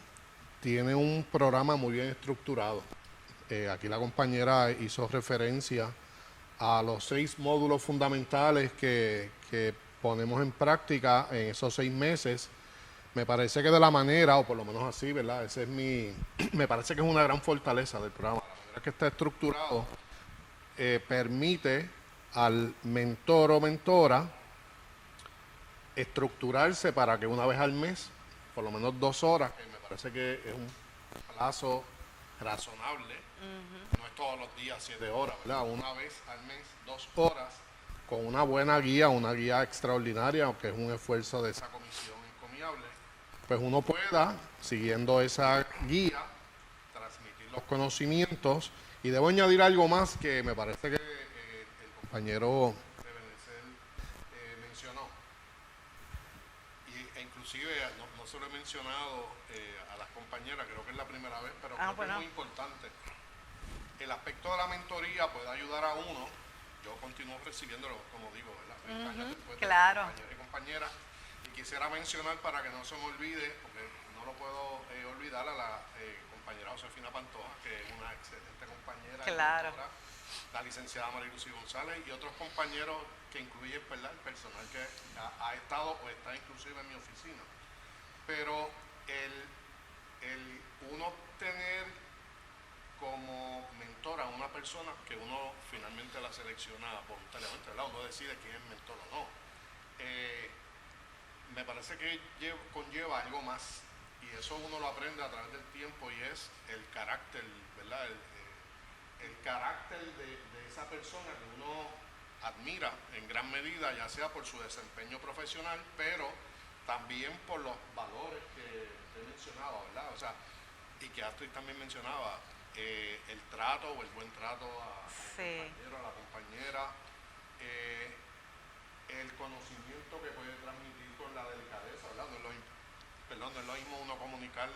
tiene un programa muy bien estructurado. Aquí la compañera hizo referencia a los 6 módulos fundamentales que ponemos en práctica en esos 6 meses. Me parece que de la manera, o por lo menos así, ¿verdad?, ese es me parece que es una gran fortaleza del programa. La manera que está estructurado permite al mentor o mentora estructurarse para que una vez al mes, por lo menos 2 horas, que me parece que es un plazo razonable, no es todos los días 7 horas, ¿verdad?, una vez al mes 2 horas, con una buena guía, una guía extraordinaria, aunque es un esfuerzo de esa comisión encomiable, pues uno pueda, siguiendo esa guía, transmitir los conocimientos. Y debo añadir algo más que me parece que el compañero de Benecer mencionó, e inclusive no se lo he mencionado a las compañeras, creo que es la primera vez, pero creo que es muy importante. El aspecto de la mentoría puede ayudar a uno. Yo continúo recibiéndolo, como digo, ¿verdad?, 30 años después, claro, de compañeros y compañeras. Y quisiera mencionar, para que no se me olvide, porque no lo puedo olvidar, a la compañera Josefina Pantoja, que es una excelente compañera. Claro. la licenciada María Lucy González y otros compañeros que incluyen, ¿verdad?, el personal que ha estado o está inclusive en mi oficina. Pero el uno tener como mentor a una persona que uno finalmente la selecciona voluntariamente, ¿verdad? Uno decide quién es mentor o no. Me parece que conlleva algo más, y eso uno lo aprende a través del tiempo, y es el carácter, ¿verdad? El carácter de esa persona que uno admira en gran medida, ya sea por su desempeño profesional, pero también por los valores que he mencionado, ¿verdad? O sea, y que Astrid también mencionaba, el trato o el buen trato al compañero, a la compañera, el conocimiento que puede transmitir con la delicadeza, ¿verdad? No es lo mismo uno comunicar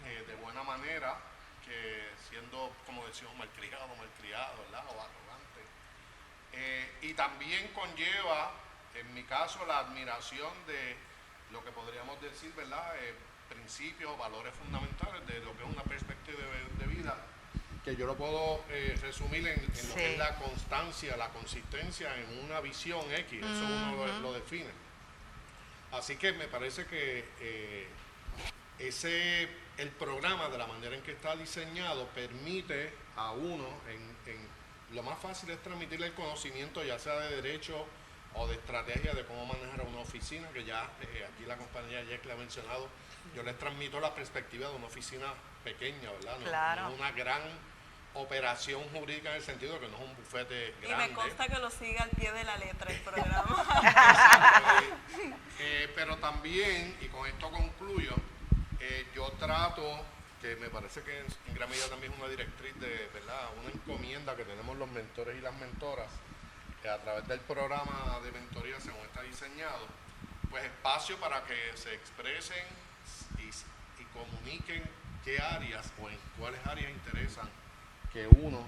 de buena manera que siendo, como decíamos, malcriado, ¿verdad? O arrogante. Y también conlleva, en mi caso, la admiración de lo que podríamos decir, ¿verdad? Principios, valores fundamentales de lo que es una perspectiva de vida, que yo lo puedo resumir en lo que es la constancia, la consistencia en una visión X, eso uno lo define. Así que me parece que el programa, de la manera en que está diseñado, permite a uno, lo más fácil es transmitirle el conocimiento, ya sea de derecho o de estrategia de cómo manejar una oficina, que ya aquí la compañía Jack le ha mencionado. Yo les transmito la perspectiva de una oficina pequeña, ¿verdad? No una gran operación jurídica, en el sentido de que no es un bufete grande. Y me consta que lo sigue al pie de la letra el programa. Pero también, y con esto concluyo, yo trato, que me parece que en gran medida también es una directriz de, ¿verdad?, una encomienda que tenemos los mentores y las mentoras, que a través del programa de mentoría, según está diseñado, pues espacio para que se expresen y comuniquen qué áreas o en cuáles áreas interesan que uno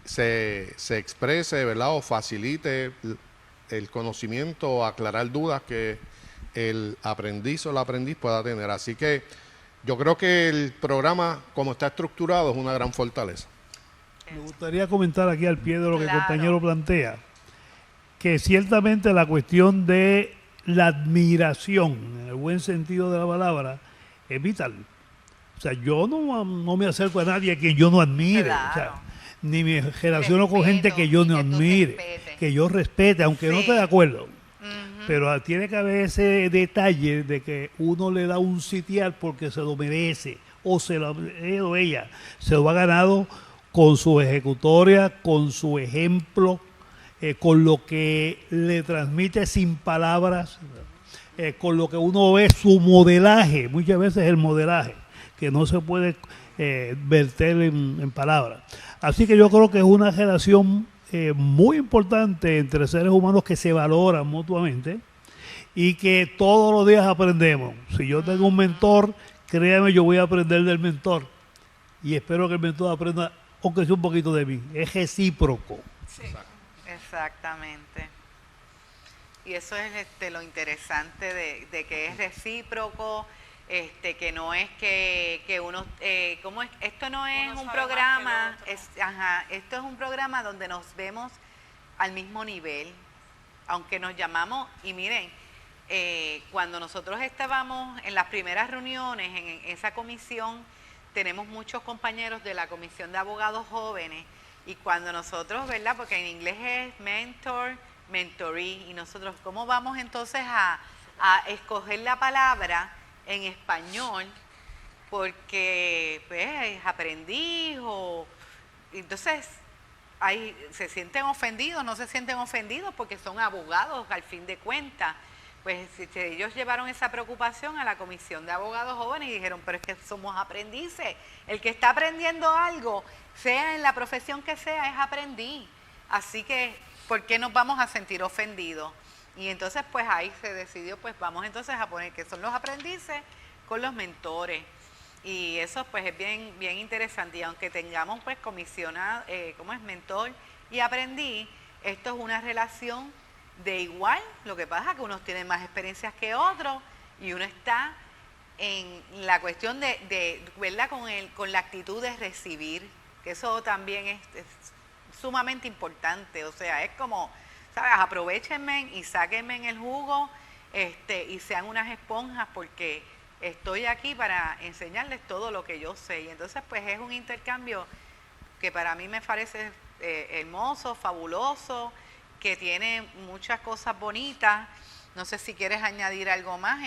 se exprese, ¿verdad?, o facilite el conocimiento o aclarar dudas que el aprendiz o la aprendiz pueda tener. Así que yo creo que el programa, como está estructurado, es una gran fortaleza. Me gustaría comentar aquí al pie de lo que el compañero plantea, que ciertamente la cuestión de la admiración, en el buen sentido de la palabra, es vital. O sea, yo no me acerco a nadie a quien yo no admire. Claro. O sea, ni me relaciono con gente que yo no admire, que yo respete, aunque no esté de acuerdo. Pero tiene que haber ese detalle de que uno le da un sitial porque se lo merece, o ella se lo ha ganado con su ejecutoria, con su ejemplo, con lo que le transmite sin palabras, con lo que uno ve, su modelaje, muchas veces el modelaje, que no se puede verter en palabras. Así que yo creo que es una relación muy importante entre seres humanos que se valoran mutuamente y que todos los días aprendemos. Si yo tengo un mentor, créame, yo voy a aprender del mentor y espero que el mentor aprenda, aunque sea un poquito de mí. Es recíproco. Sí. Exactamente. Y eso es lo interesante de que es recíproco, que no es que uno, ¿cómo es? Esto no es Uno un sabe programa, más que el otro. esto es un programa donde nos vemos al mismo nivel, aunque nos llamamos, y miren, cuando nosotros estábamos en las primeras reuniones en esa comisión, tenemos muchos compañeros de la comisión de abogados jóvenes, y cuando nosotros, ¿verdad?, porque en inglés es mentor, mentoree, y nosotros, ¿cómo vamos entonces a escoger la palabra en español? Porque pues aprendiz o... Entonces, se sienten ofendidos, no se sienten ofendidos porque son abogados al fin de cuentas. Pues ellos llevaron esa preocupación a la comisión de abogados jóvenes y dijeron, pero es que somos aprendices. El que está aprendiendo algo, sea en la profesión que sea, es aprendiz. Así que, ¿por qué nos vamos a sentir ofendidos? Y entonces, pues ahí se decidió, pues vamos entonces a poner que son los aprendices con los mentores. Y eso pues es bien, bien interesante. Y aunque tengamos pues comisionado, ¿cómo es? Mentor y aprendiz, esto es una relación de igual. Lo que pasa es que unos tienen más experiencias que otros y uno está en la cuestión de ¿verdad?, con la actitud de recibir que eso también es sumamente importante. O sea, es como, ¿sabes? Aprovechenme y sáquenme el jugo y sean unas esponjas, porque estoy aquí para enseñarles todo lo que yo sé. Y entonces pues es un intercambio que para mí me parece hermoso, fabuloso, que tiene muchas cosas bonitas. No sé si quieres añadir algo más,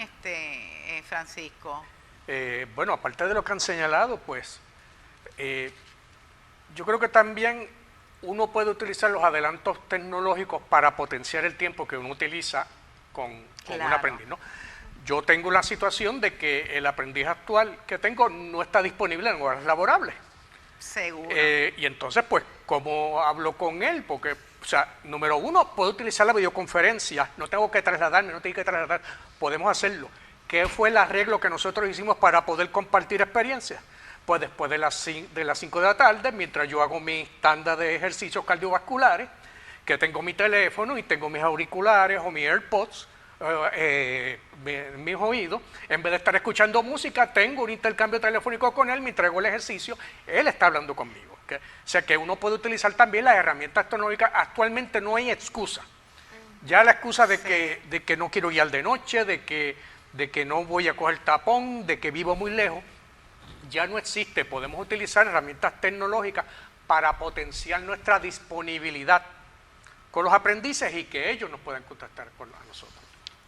Francisco. Bueno, aparte de lo que han señalado, pues yo creo que también uno puede utilizar los adelantos tecnológicos para potenciar el tiempo que uno utiliza con un aprendiz, ¿no? Yo tengo la situación de que el aprendiz actual que tengo no está disponible en horas laborables. Seguro. Y entonces, pues, ¿cómo hablo con él? Porque, o sea, número uno, puedo utilizar la videoconferencia, no tengo que trasladarme, no tengo que trasladar, podemos hacerlo. ¿Qué fue el arreglo que nosotros hicimos para poder compartir experiencias? Pues después de las 5 de la tarde, mientras yo hago mi tanda de ejercicios cardiovasculares, que tengo mi teléfono y tengo mis auriculares o mis AirPods, mis oídos, en vez de estar escuchando música, tengo un intercambio telefónico con él, me entrego el ejercicio, él está hablando conmigo. ¿Okay? O sea que uno puede utilizar también las herramientas tecnológicas. Actualmente no hay excusa. Ya la excusa de que no quiero guiar de noche, de que no voy a coger tapón, de que vivo muy lejos, ya no existe. Podemos utilizar herramientas tecnológicas para potenciar nuestra disponibilidad con los aprendices y que ellos nos puedan contactar con nosotros.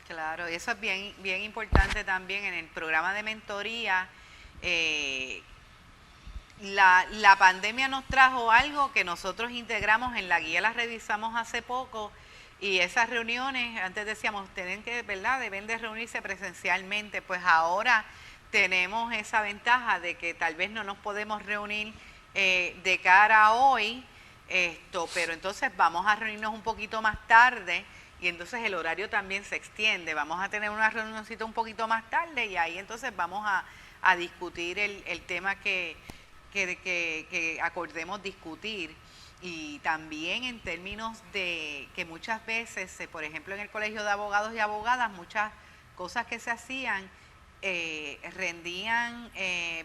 Claro, y eso es bien, bien importante también en el programa de mentoría. La pandemia nos trajo algo que nosotros integramos en la guía, las revisamos hace poco, y esas reuniones, antes decíamos, deben de reunirse presencialmente, pues ahora tenemos esa ventaja de que tal vez no nos podemos reunir de cara a hoy, pero entonces vamos a reunirnos un poquito más tarde, y entonces el horario también se extiende. Vamos a tener una reunioncita un poquito más tarde, y ahí entonces vamos a discutir el tema que acordemos discutir. Y también en términos de que muchas veces, por ejemplo en el Colegio de Abogados y Abogadas, muchas cosas que se hacían rendían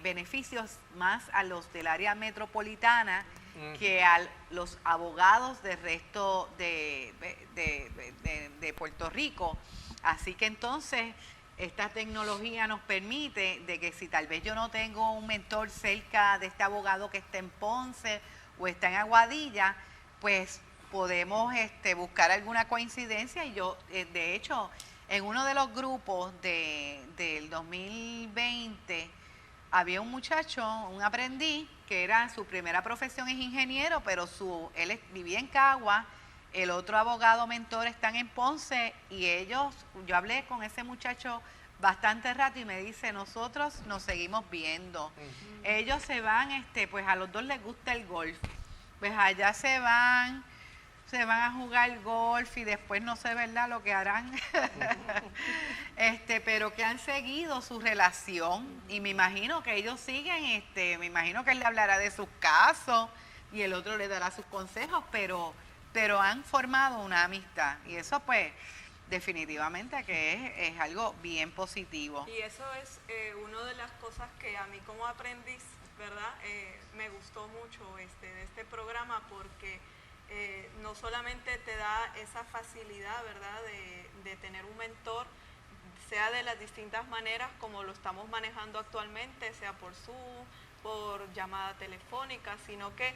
beneficios más a los del área metropolitana que a los abogados del resto de Puerto Rico. Así que entonces esta tecnología nos permite de que si tal vez yo no tengo un mentor cerca de este abogado que está en Ponce o está en Aguadilla, pues podemos buscar alguna coincidencia. Y yo, de hecho, en uno de los grupos del 2020, había un muchacho, un aprendiz, que era su primera profesión es ingeniero, pero él vivía en Cagua, el otro abogado mentor están en Ponce, y yo hablé con ese muchacho bastante rato y me dice, nosotros nos seguimos viendo. Ellos se van, pues a los dos les gusta el golf, pues allá se van a jugar golf y después no sé, ¿verdad?, lo que harán, pero que han seguido su relación, y me imagino que ellos siguen, me imagino que él le hablará de sus casos y el otro le dará sus consejos, pero han formado una amistad, y eso pues definitivamente que es algo bien positivo. Y eso es una de las cosas que a mí como aprendiz, ¿verdad?, me gustó mucho de este programa, porque no solamente te da esa facilidad, ¿verdad?, de tener un mentor, sea de las distintas maneras como lo estamos manejando actualmente, sea por Zoom, por llamada telefónica, sino que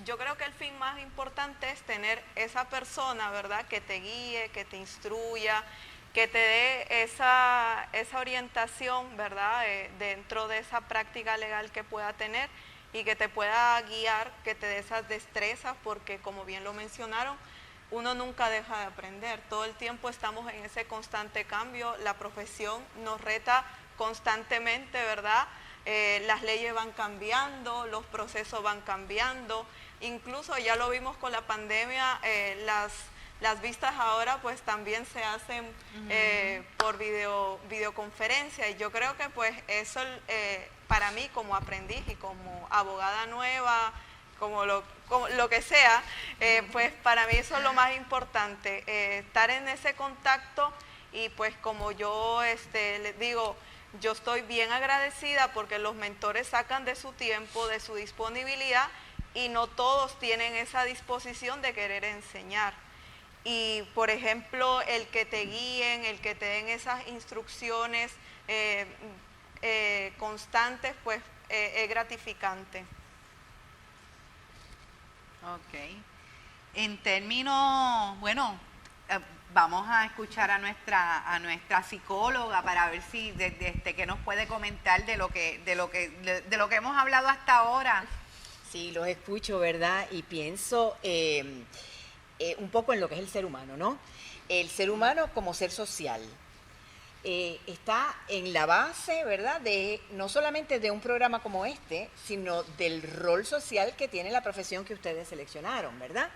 yo creo que el fin más importante es tener esa persona, ¿verdad?, que te guíe, que te instruya, que te dé esa orientación, ¿verdad?, dentro de esa práctica legal que pueda tener, y que te pueda guiar, que te dé esas destrezas, porque como bien lo mencionaron, uno nunca deja de aprender, todo el tiempo estamos en ese constante cambio, la profesión nos reta constantemente, ¿verdad? Las leyes van cambiando, los procesos van cambiando, incluso ya lo vimos con la pandemia, las vistas ahora pues también se hacen por videoconferencia, y yo creo que pues eso para mí como aprendiz y como abogada nueva, como lo que sea, pues para mí eso es lo más importante, estar en ese contacto. Y pues como yo les digo, yo estoy bien agradecida porque los mentores sacan de su tiempo, de su disponibilidad, y no todos tienen esa disposición de querer enseñar. Y, por ejemplo, el que te guíen, el que te den esas instrucciones constantes, pues es gratificante. Ok. En términos, bueno, vamos a escuchar a nuestra psicóloga para ver si qué nos puede comentar de lo que hemos hablado hasta ahora. Sí, los escucho, ¿verdad? Y pienso un poco en lo que es el ser humano, ¿no? El ser humano como ser social está en la base, ¿verdad? De no solamente de un programa como este, sino del rol social que tiene la profesión que ustedes seleccionaron, ¿verdad?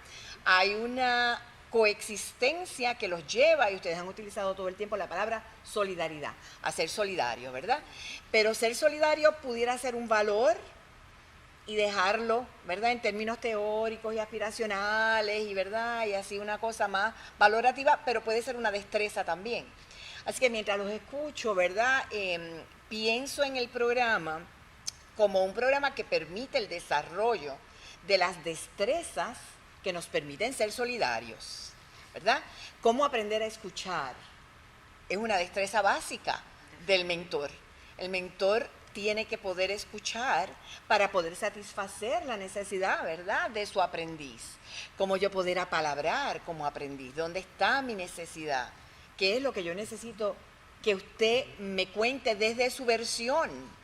Hay una coexistencia que los lleva, y ustedes han utilizado todo el tiempo la palabra solidaridad, a ser solidario, ¿verdad? Pero ser solidario pudiera ser un valor y dejarlo, ¿verdad?, en términos teóricos y aspiracionales, y ¿verdad?, y así una cosa más valorativa, pero puede ser una destreza también. Así que mientras los escucho, ¿verdad?, pienso en el programa como un programa que permite el desarrollo de las destrezas que nos permiten ser solidarios, ¿verdad? ¿Cómo aprender a escuchar? Es una destreza básica del mentor. El mentor tiene que poder escuchar para poder satisfacer la necesidad, ¿verdad?, de su aprendiz. Cómo yo poder apalabrar como aprendiz. ¿Dónde está mi necesidad? ¿Qué es lo que yo necesito que usted me cuente desde su versión?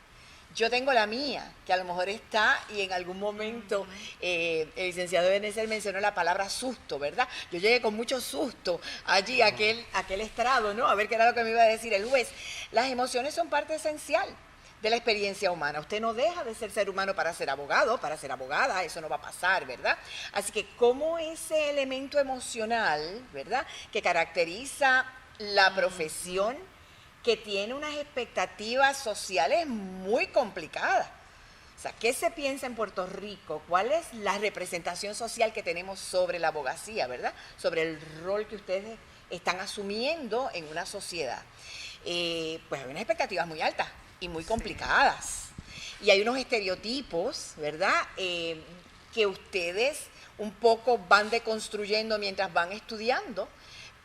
Yo tengo la mía, que a lo mejor está, y en algún momento el licenciado Benecer mencionó la palabra susto, ¿verdad? Yo llegué con mucho susto allí, a aquel estrado, ¿no? A ver qué era lo que me iba a decir el juez. Las emociones son parte esencial de la experiencia humana. Usted no deja de ser humano para ser abogado, para ser abogada, eso no va a pasar, ¿verdad? Así que como ese elemento emocional, ¿verdad?, que caracteriza la profesión, que tiene unas expectativas sociales muy complicadas. O sea, ¿qué se piensa en Puerto Rico? ¿Cuál es la representación social que tenemos sobre la abogacía, verdad? Sobre el rol que ustedes están asumiendo en una sociedad. Pues hay unas expectativas muy altas y muy complicadas. Y hay unos estereotipos, ¿verdad?, que ustedes un poco van deconstruyendo mientras van estudiando,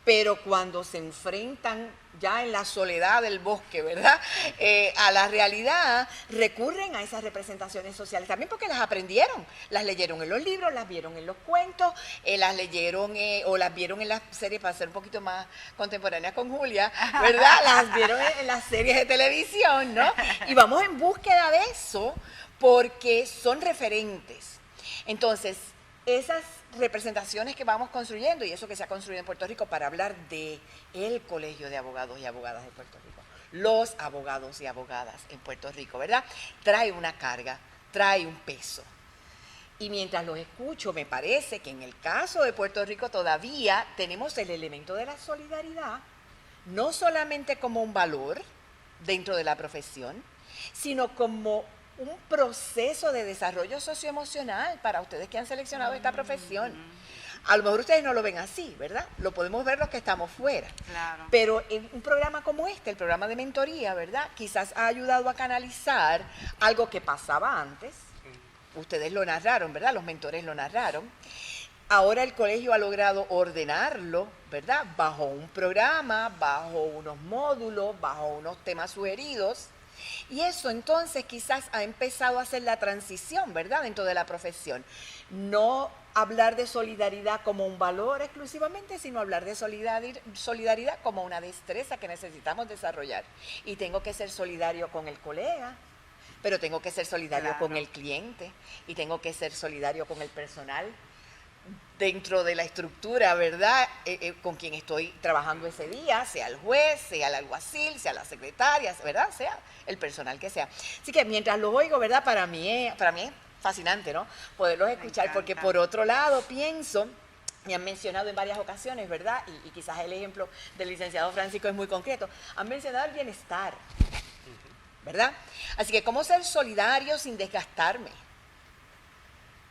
pero cuando se enfrentan ya en la soledad del bosque, ¿verdad?, a la realidad, recurren a esas representaciones sociales, también porque las aprendieron, las leyeron en los libros, las vieron en los cuentos, las leyeron o las vieron en las series, para ser un poquito más contemporáneas con Julia, ¿verdad?, las vieron en las series de televisión, ¿no? Y vamos en búsqueda de eso porque son referentes. Entonces, esas representaciones que vamos construyendo, y eso que se ha construido en Puerto Rico, para hablar de el Colegio de Abogados y Abogadas de Puerto Rico, los abogados y abogadas en Puerto Rico, ¿verdad?, trae una carga, trae un peso. Y mientras los escucho, me parece que en el caso de Puerto Rico todavía tenemos el elemento de la solidaridad, no solamente como un valor dentro de la profesión, sino como un proceso de desarrollo socioemocional para ustedes que han seleccionado esta profesión. A lo mejor ustedes no lo ven así, ¿verdad? Lo podemos ver los que estamos fuera. Claro. Pero en un programa como este, el programa de mentoría, ¿verdad?, quizás ha ayudado a canalizar algo que pasaba antes. Ustedes lo narraron, ¿verdad? Los mentores lo narraron. Ahora el colegio ha logrado ordenarlo, ¿verdad?, bajo un programa, bajo unos módulos, bajo unos temas sugeridos. Y eso entonces quizás ha empezado a hacer la transición, ¿verdad?, dentro de la profesión. No hablar de solidaridad como un valor exclusivamente, sino hablar de solidaridad como una destreza que necesitamos desarrollar. Y tengo que ser solidario con el colega, pero tengo que ser solidario con el cliente, y tengo que ser solidario con el personal dentro de la estructura, ¿verdad?, con quien estoy trabajando ese día, sea el juez, sea el alguacil, sea la secretaria, ¿verdad?, sea el personal que sea. Así que mientras los oigo, ¿verdad?, para mí es fascinante, ¿no?, poderlos escuchar, porque por otro lado pienso, me han mencionado en varias ocasiones, ¿verdad?, y quizás el ejemplo del licenciado Francisco es muy concreto, han mencionado el bienestar, ¿verdad? Así que cómo ser solidario sin desgastarme.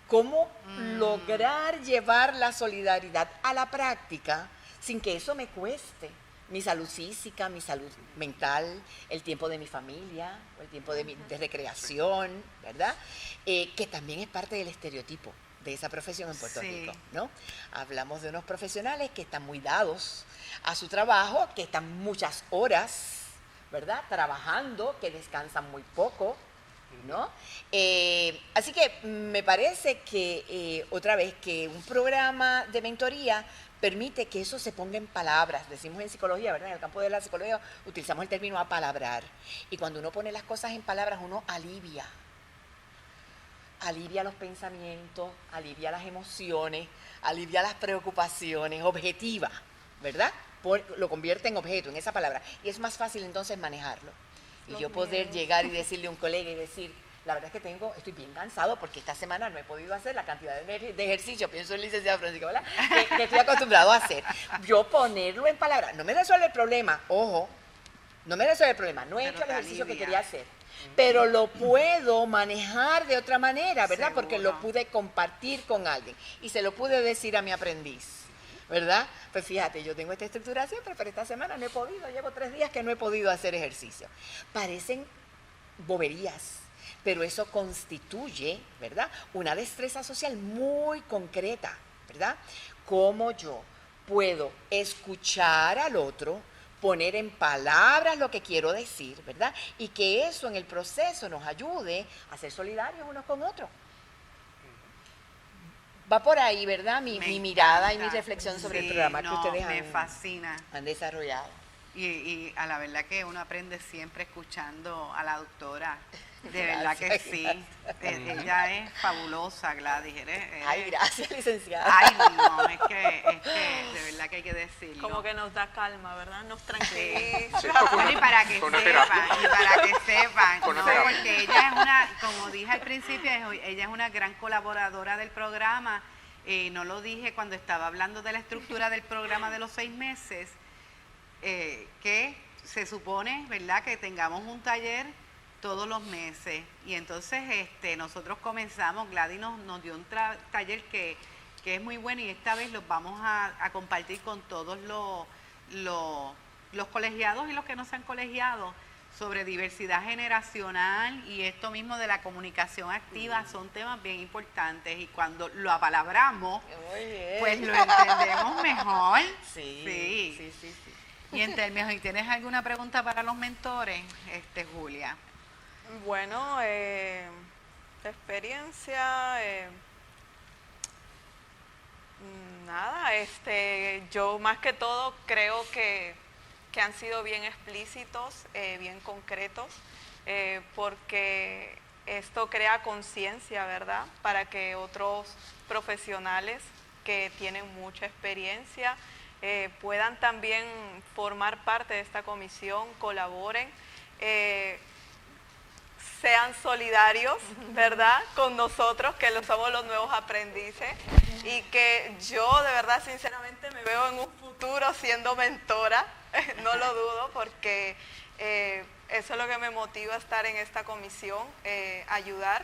¿Cómo lograr llevar la solidaridad a la práctica sin que eso me cueste? mi salud física, mi salud mental, el tiempo de mi familia, o el tiempo de recreación, ¿verdad? Que también es parte del estereotipo de esa profesión en Puerto Rico, ¿no? Hablamos de unos profesionales que están muy dados a su trabajo, que están muchas horas, ¿verdad? Trabajando, que descansan muy poco, ¿no? Así que me parece que, otra vez, que un programa de mentoría permite que eso se ponga en palabras. Decimos en psicología, ¿verdad? En el campo de la psicología utilizamos el término apalabrar. Y cuando uno pone las cosas en palabras, uno alivia los pensamientos, alivia las emociones, alivia las preocupaciones, objetiva, ¿verdad? Lo convierte en objeto, en esa palabra. Y es más fácil entonces manejarlo. Y yo poder llegar y decirle a un colega y decir, la verdad es que estoy bien cansado porque esta semana no he podido hacer la cantidad de ejercicio, pienso en licenciada Francisca, ¿verdad? Que estoy acostumbrado a hacer. Yo ponerlo en palabras, no me resuelve el problema, ojo, no me resuelve el problema, no he hecho el ejercicio que quería hacer, pero lo puedo manejar de otra manera, ¿verdad? Seguro. Porque lo pude compartir con alguien y se lo pude decir a mi aprendiz, ¿verdad? Pues fíjate, yo tengo esta estructura siempre, pero esta semana no he podido, llevo 3 días que no he podido hacer ejercicio. Parecen boberías, pero eso constituye, ¿verdad?, una destreza social muy concreta, ¿verdad? Cómo yo puedo escuchar al otro, poner en palabras lo que quiero decir, ¿verdad? Y que eso en el proceso nos ayude a ser solidarios unos con otros. Va por ahí, ¿verdad? Mi mirada y mi reflexión sobre el programa que ustedes han desarrollado. Y a la verdad que uno aprende siempre escuchando a la doctora. De verdad que sí. Ella es fabulosa, Gladys. Ay, gracias, licenciada. Ay, no, es que de verdad que hay que decirlo. Como que nos da calma, ¿verdad? Nos tranquiliza. Sí, Bueno, y para que sepan, no, porque ella es una, como dije al principio, ella es una gran colaboradora del programa. No lo dije cuando estaba hablando de la estructura del programa de los 6 meses, que se supone, ¿verdad?, que tengamos un taller todos los meses. Y entonces nosotros comenzamos, Gladys nos dio un taller que es muy bueno, y esta vez los vamos a compartir con todos los colegiados y los que no se han colegiado, sobre diversidad generacional y esto mismo de la comunicación activa. Son temas bien importantes, y cuando lo apalabramos, pues lo entendemos mejor. Sí. Y en términos, ¿y tienes alguna pregunta para los mentores, Julia? Bueno, experiencia, nada, yo más que todo creo que han sido bien explícitos, bien concretos, porque esto crea conciencia, ¿verdad?, para que otros profesionales que tienen mucha experiencia puedan también formar parte de esta comisión, colaboren, sean solidarios, ¿verdad?, con nosotros, que somos los nuevos aprendices, y que yo de verdad, sinceramente, me veo en un futuro siendo mentora, no lo dudo, porque eso es lo que me motiva a estar en esta comisión, ayudar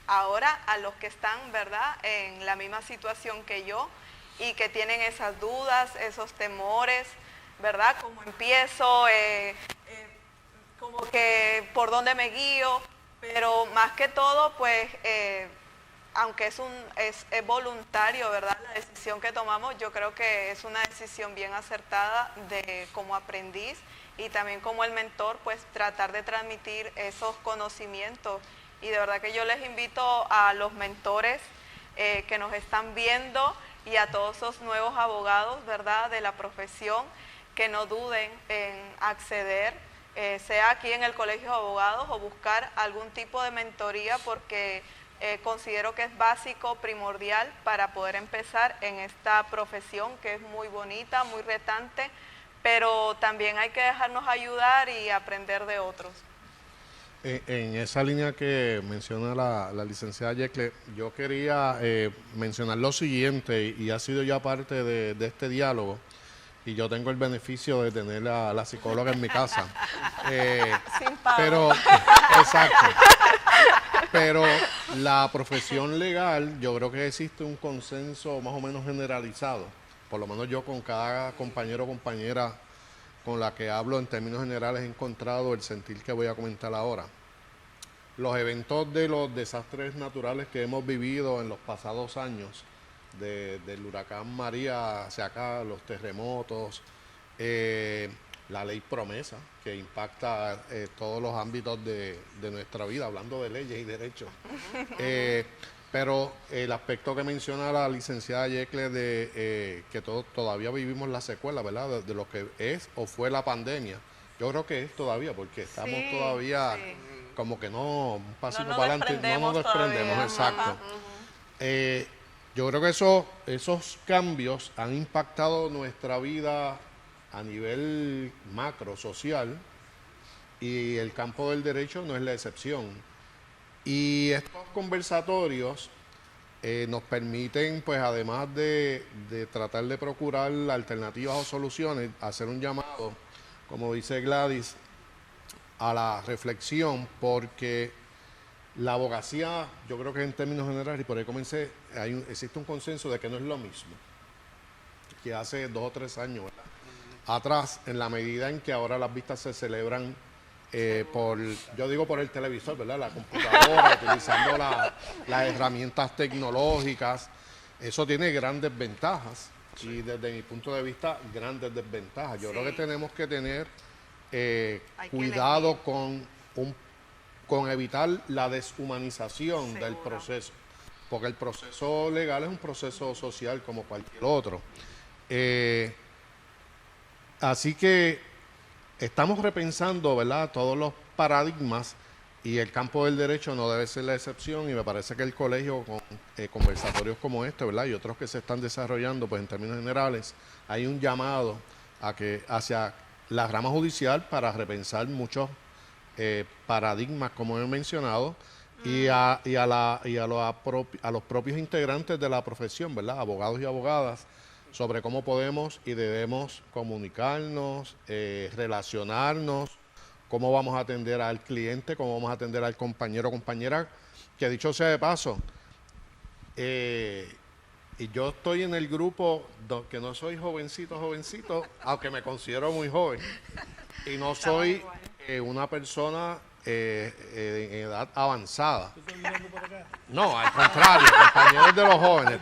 ahora a los que están, ¿verdad?, en la misma situación que yo, y que tienen esas dudas, esos temores, ¿verdad?, cómo empiezo, como que por dónde me guío. Pero más que todo, pues, aunque es voluntario, ¿verdad?, la decisión que tomamos, yo creo que es una decisión bien acertada como aprendiz, y también como el mentor, pues tratar de transmitir esos conocimientos. Y de verdad que yo les invito a los mentores que nos están viendo, y a todos esos nuevos abogados, ¿verdad?, de la profesión, que no duden en acceder, sea aquí en el Colegio de Abogados, o buscar algún tipo de mentoría, porque considero que es básico, primordial, para poder empezar en esta profesión que es muy bonita, muy retante, pero también hay que dejarnos ayudar y aprender de otros. En esa línea que menciona la licenciada Yecle, yo quería mencionar lo siguiente, y ha sido ya parte de este diálogo, y yo tengo el beneficio de tener a la psicóloga en mi casa. Sin pago. Pero, exacto. Pero la profesión legal, yo creo que existe un consenso más o menos generalizado, por lo menos yo con cada compañero o compañera con la que hablo en términos generales he encontrado el sentir que voy a comentar ahora. Los eventos de los desastres naturales que hemos vivido en los pasados años, del huracán María hacia acá, los terremotos, la ley promesa, que impacta todos los ámbitos de nuestra vida, hablando de leyes y derechos. Pero el aspecto que menciona la licenciada Yecla de que todavía vivimos la secuela, ¿verdad? De lo que es o fue la pandemia. Yo creo que es todavía, porque estamos todavía como que un pasito para adelante, no nos desprendemos, exacto. Yo creo que esos cambios han impactado nuestra vida a nivel macro, social, y el campo del derecho no es la excepción. Y estos conversatorios nos permiten, pues además de tratar de procurar alternativas o soluciones, hacer un llamado, como dice Gladys, a la reflexión, porque la abogacía, yo creo que en términos generales, y por ahí comencé, existe un consenso de que no es lo mismo que hace 2 o 3 años, ¿verdad? Atrás, en la medida en que ahora las vistas se celebran yo digo por el televisor, ¿verdad? La computadora, utilizando las herramientas tecnológicas. Eso tiene grandes ventajas y desde mi punto de vista, grandes desventajas. Yo creo que tenemos que tener cuidado con evitar la deshumanización del proceso, porque el proceso legal es un proceso social como cualquier otro. Así que estamos repensando, ¿verdad?, todos los paradigmas, y el campo del derecho no debe ser la excepción, y me parece que el colegio, con conversatorios como este, ¿verdad?, y otros que se están desarrollando, pues en términos generales, hay un llamado hacia la rama judicial para repensar muchos paradigmas, como he mencionado, y a los propios integrantes de la profesión, ¿verdad?, abogados y abogadas, sobre cómo podemos y debemos comunicarnos, relacionarnos, cómo vamos a atender al cliente, cómo vamos a atender al compañero o compañera, que dicho sea de paso, y yo estoy en el grupo que no soy jovencito, aunque me considero muy joven, y no soy una persona en edad avanzada. No, al contrario, compañeros de los jóvenes,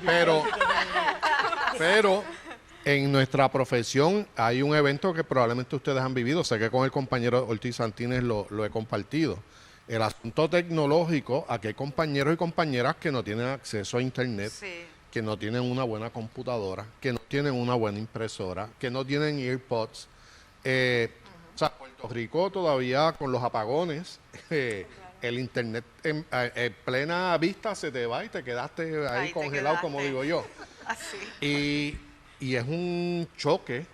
pero en nuestra profesión hay un evento que probablemente ustedes han vivido, sé que con el compañero Ortiz Santínez lo he compartido. El asunto tecnológico, aquí hay compañeros y compañeras que no tienen acceso a internet, que no tienen una buena computadora, que no tienen una buena impresora, que no tienen earpods. O sea, Puerto Rico todavía con los apagones, el internet en plena vista se te va y te quedaste ahí congelado, como digo yo. Así. Y es un choque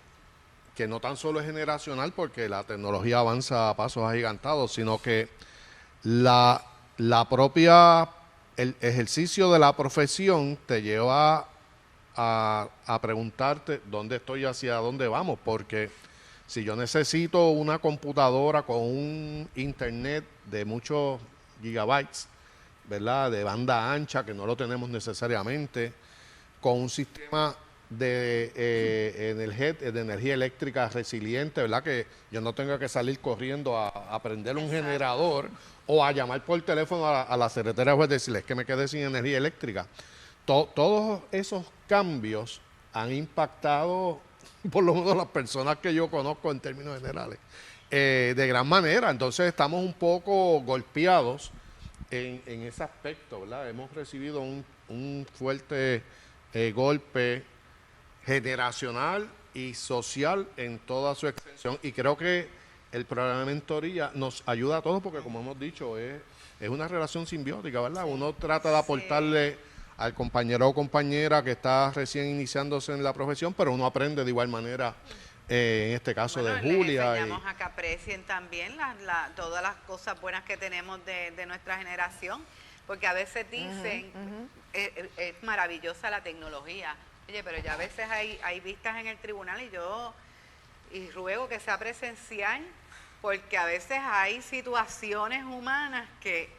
que no tan solo es generacional, porque la tecnología avanza a pasos agigantados, sino que el ejercicio de la profesión te lleva a preguntarte dónde estoy, hacia dónde vamos, porque si yo necesito una computadora con un internet de muchos gigabytes, ¿verdad?, de banda ancha, que no lo tenemos necesariamente, con un sistema de energía eléctrica resiliente, ¿verdad?, que yo no tenga que salir corriendo a prender un generador o a llamar por teléfono a la secretaria juez y decirles que me quedé sin energía eléctrica. Todos esos cambios han impactado, por lo menos las personas que yo conozco en términos generales, de gran manera. Entonces estamos un poco golpeados en ese aspecto, ¿verdad? Hemos recibido un fuerte golpe generacional y social en toda su extensión, y creo que el programa de mentoría nos ayuda a todos, porque como hemos dicho, es una relación simbiótica, ¿verdad? Uno trata de aportarle al compañero o compañera que está recién iniciándose en la profesión, pero uno aprende de igual manera, en este caso de Julia. Les enseñamos a que aprecien también todas las cosas buenas que tenemos de nuestra generación, porque a veces dicen, es maravillosa la tecnología, oye, pero ya a veces hay vistas en el tribunal y ruego que sea presencial, porque a veces hay situaciones humanas que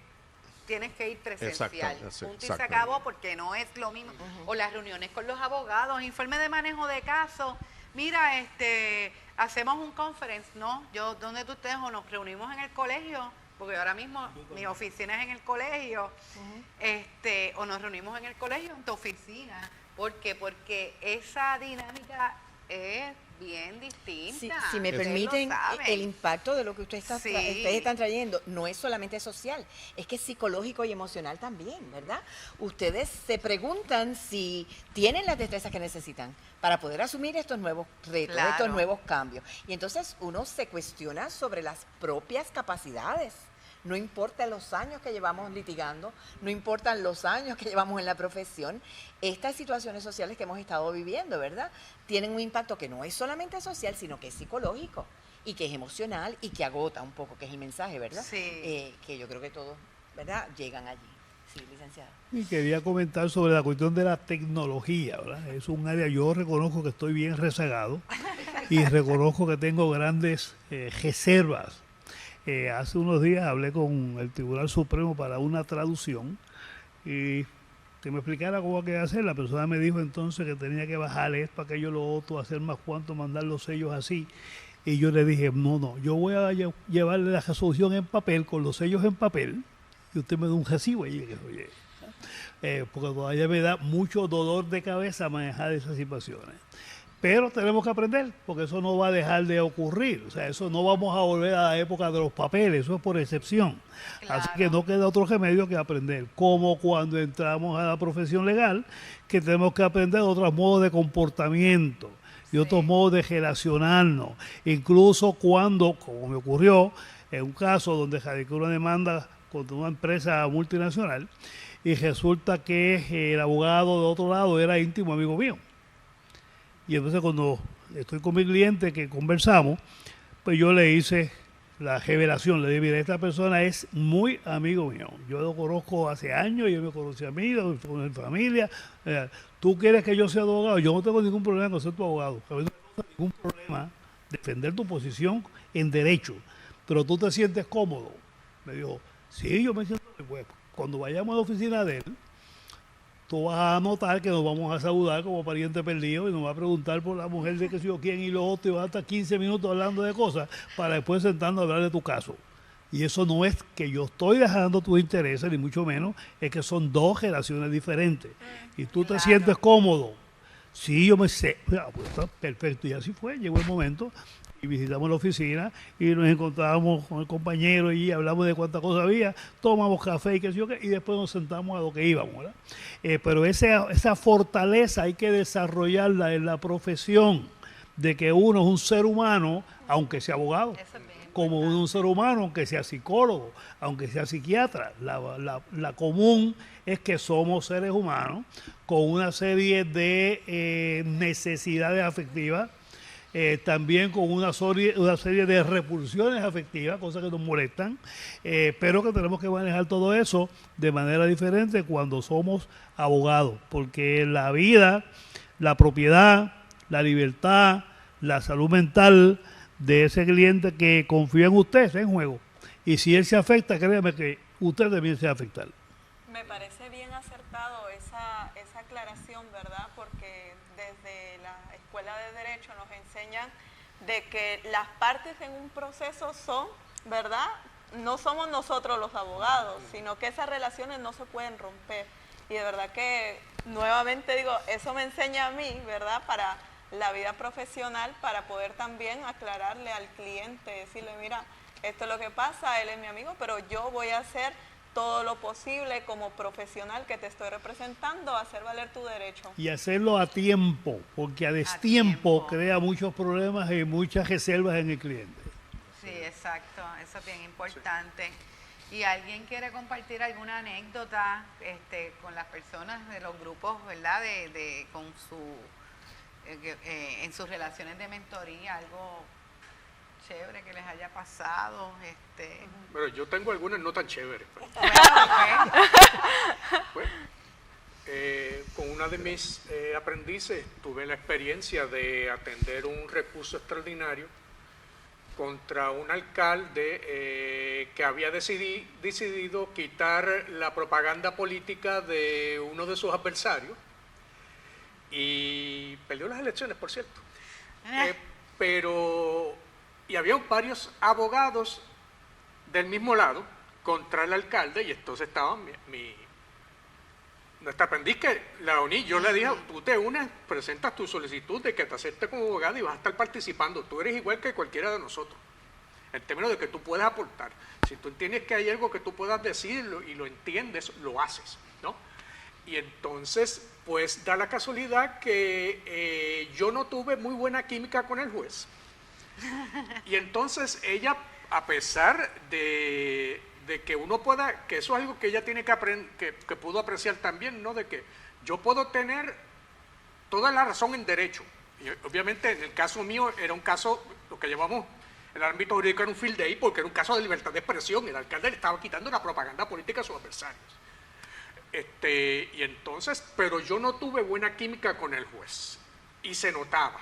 tienes que ir presencial. Punto y se acabó, porque no es lo mismo. O las reuniones con los abogados, informe de manejo de casos. Mira, hacemos un conference, ¿no? ¿Dónde tú ustedes o nos reunimos en el colegio? Porque ahora mismo mi oficina es en el colegio, o nos reunimos en el colegio, en tu oficina. ¿Por qué? Porque esa dinámica es bien distinta. Si me Ustedes permiten, lo saben. el impacto de lo que ustedes Sí. están trayendo no es solamente social, es que es psicológico y emocional también, ¿verdad? Ustedes se preguntan si tienen las destrezas que necesitan para poder asumir estos nuevos retos, Claro. estos nuevos cambios. Y entonces uno se cuestiona sobre las propias capacidades. No importa los años que llevamos litigando, no importan los años que llevamos en la profesión, estas situaciones sociales que hemos estado viviendo, ¿verdad? Tienen un impacto que no es solamente social, sino que es psicológico y que es emocional y que agota un poco, que es el mensaje, ¿verdad? Sí. Que yo creo que todos, ¿verdad?, llegan allí. Sí, licenciada. Y quería comentar sobre la cuestión de la tecnología, ¿verdad? Es un área, yo reconozco que estoy bien rezagado y reconozco que tengo grandes reservas. Hace unos días hablé con el Tribunal Supremo para una traducción y que me explicara cómo hay que hacer. La persona me dijo entonces que tenía que bajar esto, aquello, lo otro, hacer más cuanto, mandar los sellos así. Y yo le dije, no, yo voy a llevarle la resolución en papel, con los sellos en papel, y usted me da un recibo. Y yo dije, oye, porque todavía me da mucho dolor de cabeza manejar esas situaciones. Pero tenemos que aprender, porque eso no va a dejar de ocurrir. O sea, eso no vamos a volver a la época de los papeles, eso es por excepción. Claro. Así que no queda otro remedio que aprender. Como cuando entramos a la profesión legal, que tenemos que aprender otros modos de comportamiento y otros modos de relacionarnos. Incluso cuando, como me ocurrió, en un caso donde radiqué una demanda contra una empresa multinacional, y resulta que el abogado de otro lado era íntimo amigo mío. Y entonces cuando estoy con mi cliente que conversamos, pues yo le hice la revelación, le dije, mira, esta persona es muy amigo mío. Yo lo conozco hace años, yo me conocí a mí, con mi familia. ¿Tú quieres que yo sea abogado? Yo no tengo ningún problema con ser tu abogado. A mí no tengo ningún problema defender tu posición en derecho, pero tú te sientes cómodo. Me dijo, sí, yo me siento, pues, cuando vayamos a la oficina de él, tú vas a notar que nos vamos a saludar como pariente perdido y nos va a preguntar por la mujer de que sé yo quién y lo otro, y va a estar 15 minutos hablando de cosas para después sentarnos a hablar de tu caso. Y eso no es que yo estoy dejando tus intereses, ni mucho menos, es que son dos relaciones diferentes. Y tú te sientes cómodo. Sí, yo me sé. Pues está perfecto. Y así fue, llegó el momento. Y visitamos la oficina y nos encontrábamos con el compañero y hablamos de cuántas cosas había, tomamos café y qué sé yo qué, y después nos sentamos a lo que íbamos, ¿verdad? Pero esa fortaleza hay que desarrollarla en la profesión, de que uno es un ser humano, aunque sea abogado, como uno es un ser humano, aunque sea psicólogo, aunque sea psiquiatra. La común es que somos seres humanos con una serie de necesidades afectivas, también con una serie de repulsiones afectivas, cosas que nos molestan, pero que tenemos que manejar todo eso de manera diferente cuando somos abogados, porque la vida, la propiedad, la libertad, la salud mental de ese cliente que confía en usted está en juego. Y si él se afecta, créame que usted también se va a afectar. Me parece bien acertado esa aclaración, ¿verdad? Porque desde la Escuela de Derecho nos enseñan de que las partes en un proceso son, ¿verdad? No somos nosotros los abogados, sino que esas relaciones no se pueden romper. Y de verdad que, nuevamente digo, eso me enseña a mí, ¿verdad? Para la vida profesional, para poder también aclararle al cliente, decirle, mira, esto es lo que pasa, él es mi amigo, pero yo voy a hacer todo lo posible como profesional que te estoy representando a hacer valer tu derecho. Y hacerlo a tiempo, porque a destiempo crea muchos problemas y muchas reservas en el cliente. Sí, exacto, eso es bien importante. ¿Y alguien quiere compartir alguna anécdota con las personas de los grupos, ¿verdad? Con en sus relaciones de mentoría, algo chévere que les haya pasado? Pero yo tengo algunas no tan chéveres. Pues. Bueno, con una de mis aprendices tuve la experiencia de atender un recurso extraordinario contra un alcalde que había decidido quitar la propaganda política de uno de sus adversarios y perdió las elecciones, por cierto. y había varios abogados del mismo lado contra el alcalde, y entonces estaba nuestra aprendiz que la uní. Yo le dije, tú te unes, presentas tu solicitud de que te acepte como abogado y vas a estar participando. Tú eres igual que cualquiera de nosotros, en términos de que tú puedes aportar. Si tú entiendes que hay algo que tú puedas decir y lo entiendes, lo haces, ¿no? Y entonces, pues da la casualidad que yo no tuve muy buena química con el juez. Y entonces ella, a pesar de que uno pueda, que eso es algo que ella tiene que aprender, que pudo apreciar también, ¿no? De que yo puedo tener toda la razón en derecho. Y obviamente en el caso mío era un caso, lo que llamamos en el ámbito jurídico era un field day, porque era un caso de libertad de expresión. El alcalde le estaba quitando la propaganda política a sus adversarios. Y entonces, pero yo no tuve buena química con el juez, y se notaba.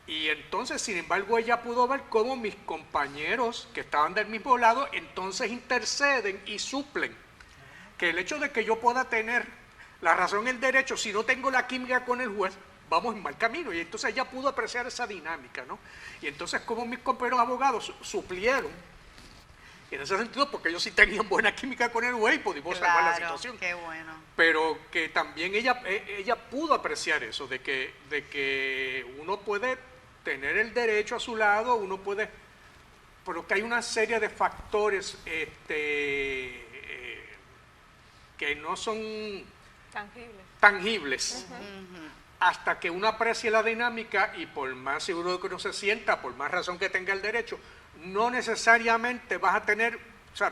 Y entonces, sin embargo, ella pudo ver cómo mis compañeros que estaban del mismo lado, entonces interceden y suplen. Que el hecho de que yo pueda tener la razón en el derecho, si no tengo la química con el juez, vamos en mal camino. Y entonces ella pudo apreciar esa dinámica, ¿no? Y entonces, como mis compañeros abogados suplieron, y en ese sentido, porque ellos sí tenían buena química con el juez y pudimos salvar la situación. Qué bueno. Pero que también ella pudo apreciar eso, de que uno puede tener el derecho a su lado, uno puede, pero que hay una serie de factores que no son tangibles. Hasta que uno aprecie la dinámica, y por más seguro que uno se sienta, por más razón que tenga el derecho, no necesariamente vas a tener, o sea,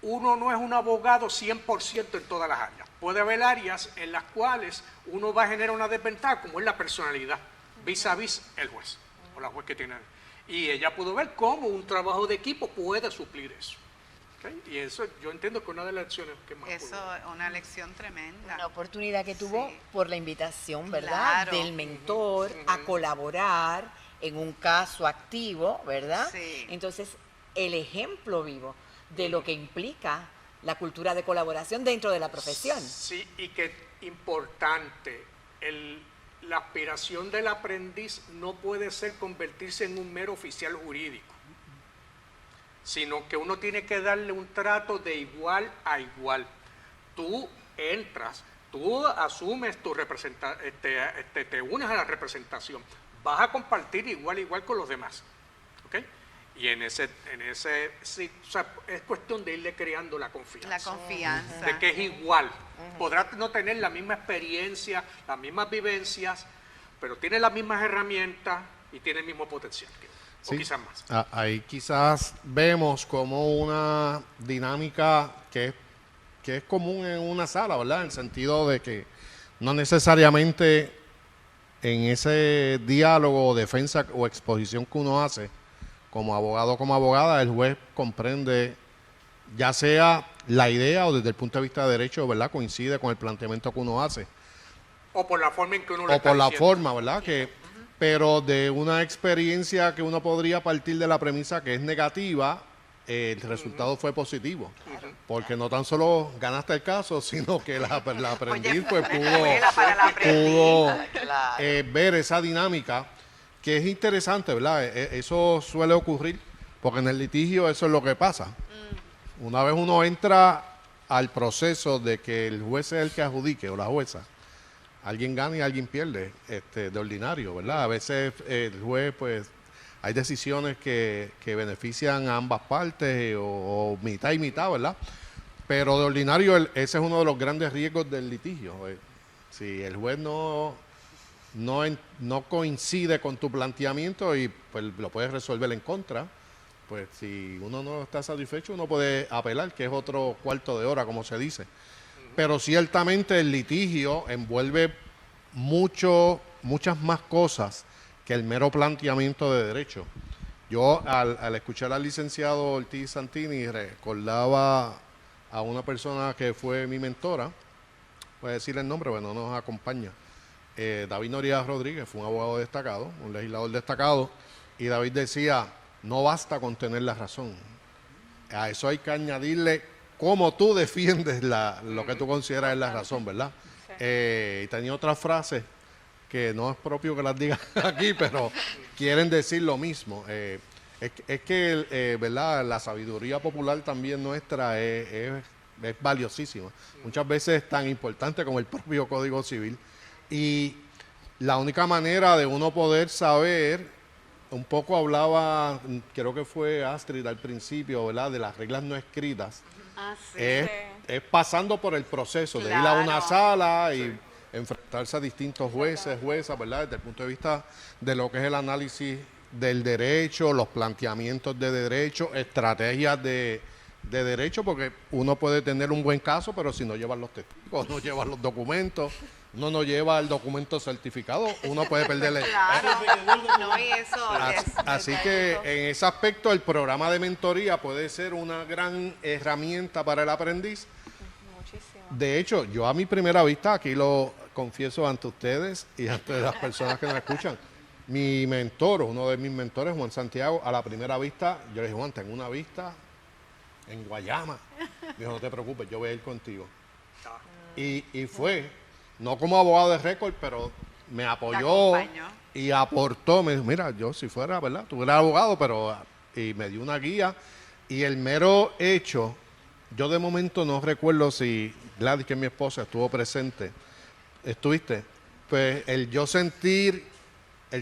uno no es un abogado 100% en todas las áreas. Puede haber áreas en las cuales uno va a generar una desventaja, como es la personalidad, vis a vis el juez, o la juez que tiene. Y ella pudo ver cómo un trabajo de equipo puede suplir eso. ¿Okay? Y eso yo entiendo que una de las lecciones que más Eso es una lección tremenda. Una oportunidad que tuvo Sí. por la invitación, ¿verdad? Claro. Del mentor a colaborar en un caso activo, ¿verdad? Sí. Entonces, el ejemplo vivo de lo que implica la cultura de colaboración dentro de la profesión. Sí, y que importante, la aspiración del aprendiz no puede ser convertirse en un mero oficial jurídico, sino que uno tiene que darle un trato de igual a igual. Tú entras, tú asumes tu representación, te unes a la representación, vas a compartir igual a igual con los demás, ¿ok? Y en ese sí, o sea, es cuestión de irle creando la confianza. La confianza. De que es igual. Podrá no tener la misma experiencia, las mismas vivencias, pero tiene las mismas herramientas y tiene el mismo potencial, o Sí. quizás más. Ahí quizás vemos como una dinámica que es común en una sala, ¿verdad? En el sentido de que no necesariamente en ese diálogo, defensa o exposición que uno hace, como abogado o como abogada, el juez comprende, ya sea la idea o desde el punto de vista de derecho, ¿verdad? Coincide con el planteamiento que uno hace. O por la forma en que uno lo O está por la diciendo. forma, ¿verdad? Pero de una experiencia que uno podría partir de la premisa que es negativa, el resultado fue positivo. Porque no tan solo ganaste el caso, sino que la aprendiz pues escuela para la pudo Claro. ver esa dinámica, que es interesante, ¿verdad? Eso suele ocurrir, porque en el litigio eso es lo que pasa. Una vez uno entra al proceso de que el juez es el que adjudique, o la jueza, alguien gana y alguien pierde, de ordinario, ¿verdad? A veces el juez, pues, hay decisiones que benefician a ambas partes, o mitad y mitad, ¿verdad? Pero de ordinario ese es uno de los grandes riesgos del litigio. Si el juez no coincide con tu planteamiento, y pues lo puedes resolver en contra, pues si uno no está satisfecho, uno puede apelar, que es otro cuarto de hora, como se dice. Pero ciertamente el litigio envuelve muchas más cosas que el mero planteamiento de derecho. Yo al escuchar al licenciado Ortiz Santini recordaba a una persona que fue mi mentora, voy a decirle el nombre, bueno, no nos acompaña, David Noriega Rodríguez, fue un abogado destacado, un legislador destacado, y David decía, no basta con tener la razón, a eso hay que añadirle cómo tú defiendes lo que tú consideras es la razón, ¿verdad? Y tenía otras frases que no es propio que las digan aquí, pero quieren decir lo mismo. Es que ¿verdad? La sabiduría popular también nuestra es valiosísima. Muchas veces es tan importante como el propio Código Civil. Y la única manera de uno poder saber, un poco hablaba, creo que fue Astrid al principio, ¿verdad? De las reglas no escritas. Es pasando por el proceso de ir a una sala y enfrentarse a distintos jueces, juezas, ¿verdad? Desde el punto de vista de lo que es el análisis del derecho, los planteamientos de derecho, estrategias de derecho, porque uno puede tener un buen caso, pero si no llevan los testigos, no llevan los documentos, uno no lleva el documento certificado, uno puede perderle. Claro, no, y eso Así que en ese aspecto el programa de mentoría puede ser una gran herramienta para el aprendiz. Muchísimo. De hecho, yo a mi primera vista, aquí lo confieso ante ustedes y ante las personas que nos escuchan, mi mentor, uno de mis mentores, Juan Santiago, a la primera vista, yo le dije, Juan, tengo una vista en Guayama. Me dijo, no te preocupes, yo voy a ir contigo. Y fue, no como abogado de récord, pero me apoyó y aportó. Me dijo, mira, yo si fuera, ¿verdad? Tú eres abogado, pero... Y me dio una guía. Y el mero hecho, yo de momento no recuerdo si Gladys, que es mi esposa, estuvo presente. ¿Estuviste? Pues el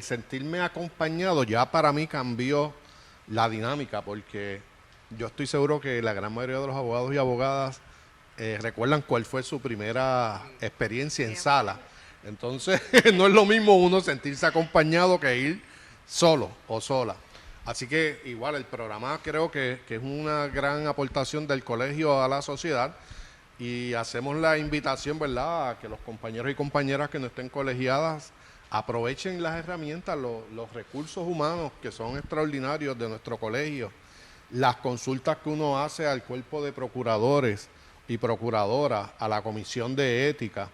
sentirme acompañado ya para mí cambió la dinámica, porque yo estoy seguro que la gran mayoría de los abogados y abogadas recuerdan cuál fue su primera experiencia en sala. Entonces, no es lo mismo uno sentirse acompañado que ir solo o sola. Así que igual el programa creo que es una gran aportación del colegio a la sociedad, y hacemos la invitación, ¿verdad?, a que los compañeros y compañeras que no estén colegiadas aprovechen las herramientas, los recursos humanos que son extraordinarios de nuestro colegio, las consultas que uno hace al cuerpo de procuradores y procuradoras, a la comisión de ética.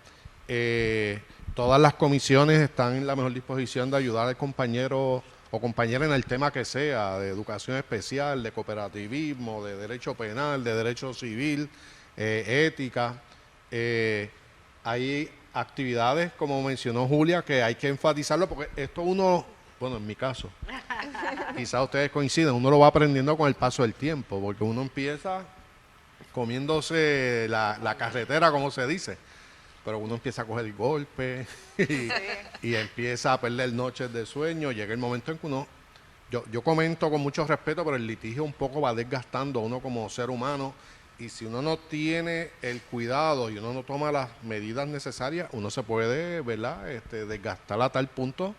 Todas las comisiones están en la mejor disposición de ayudar al compañero o compañera en el tema que sea, de educación especial, de cooperativismo, de derecho penal, de derecho civil, ética. Hay actividades, como mencionó Julia, que hay que enfatizarlo, porque esto uno, bueno, en mi caso, quizás ustedes coinciden, uno lo va aprendiendo con el paso del tiempo, porque uno empieza comiéndose la carretera, como se dice, pero uno empieza a coger golpes y empieza a perder noches de sueño. Llega el momento en que uno, yo comento con mucho respeto, pero el litigio un poco va desgastando a uno como ser humano, y si uno no tiene el cuidado y uno no toma las medidas necesarias, uno se puede, ¿verdad?, desgastar a tal punto,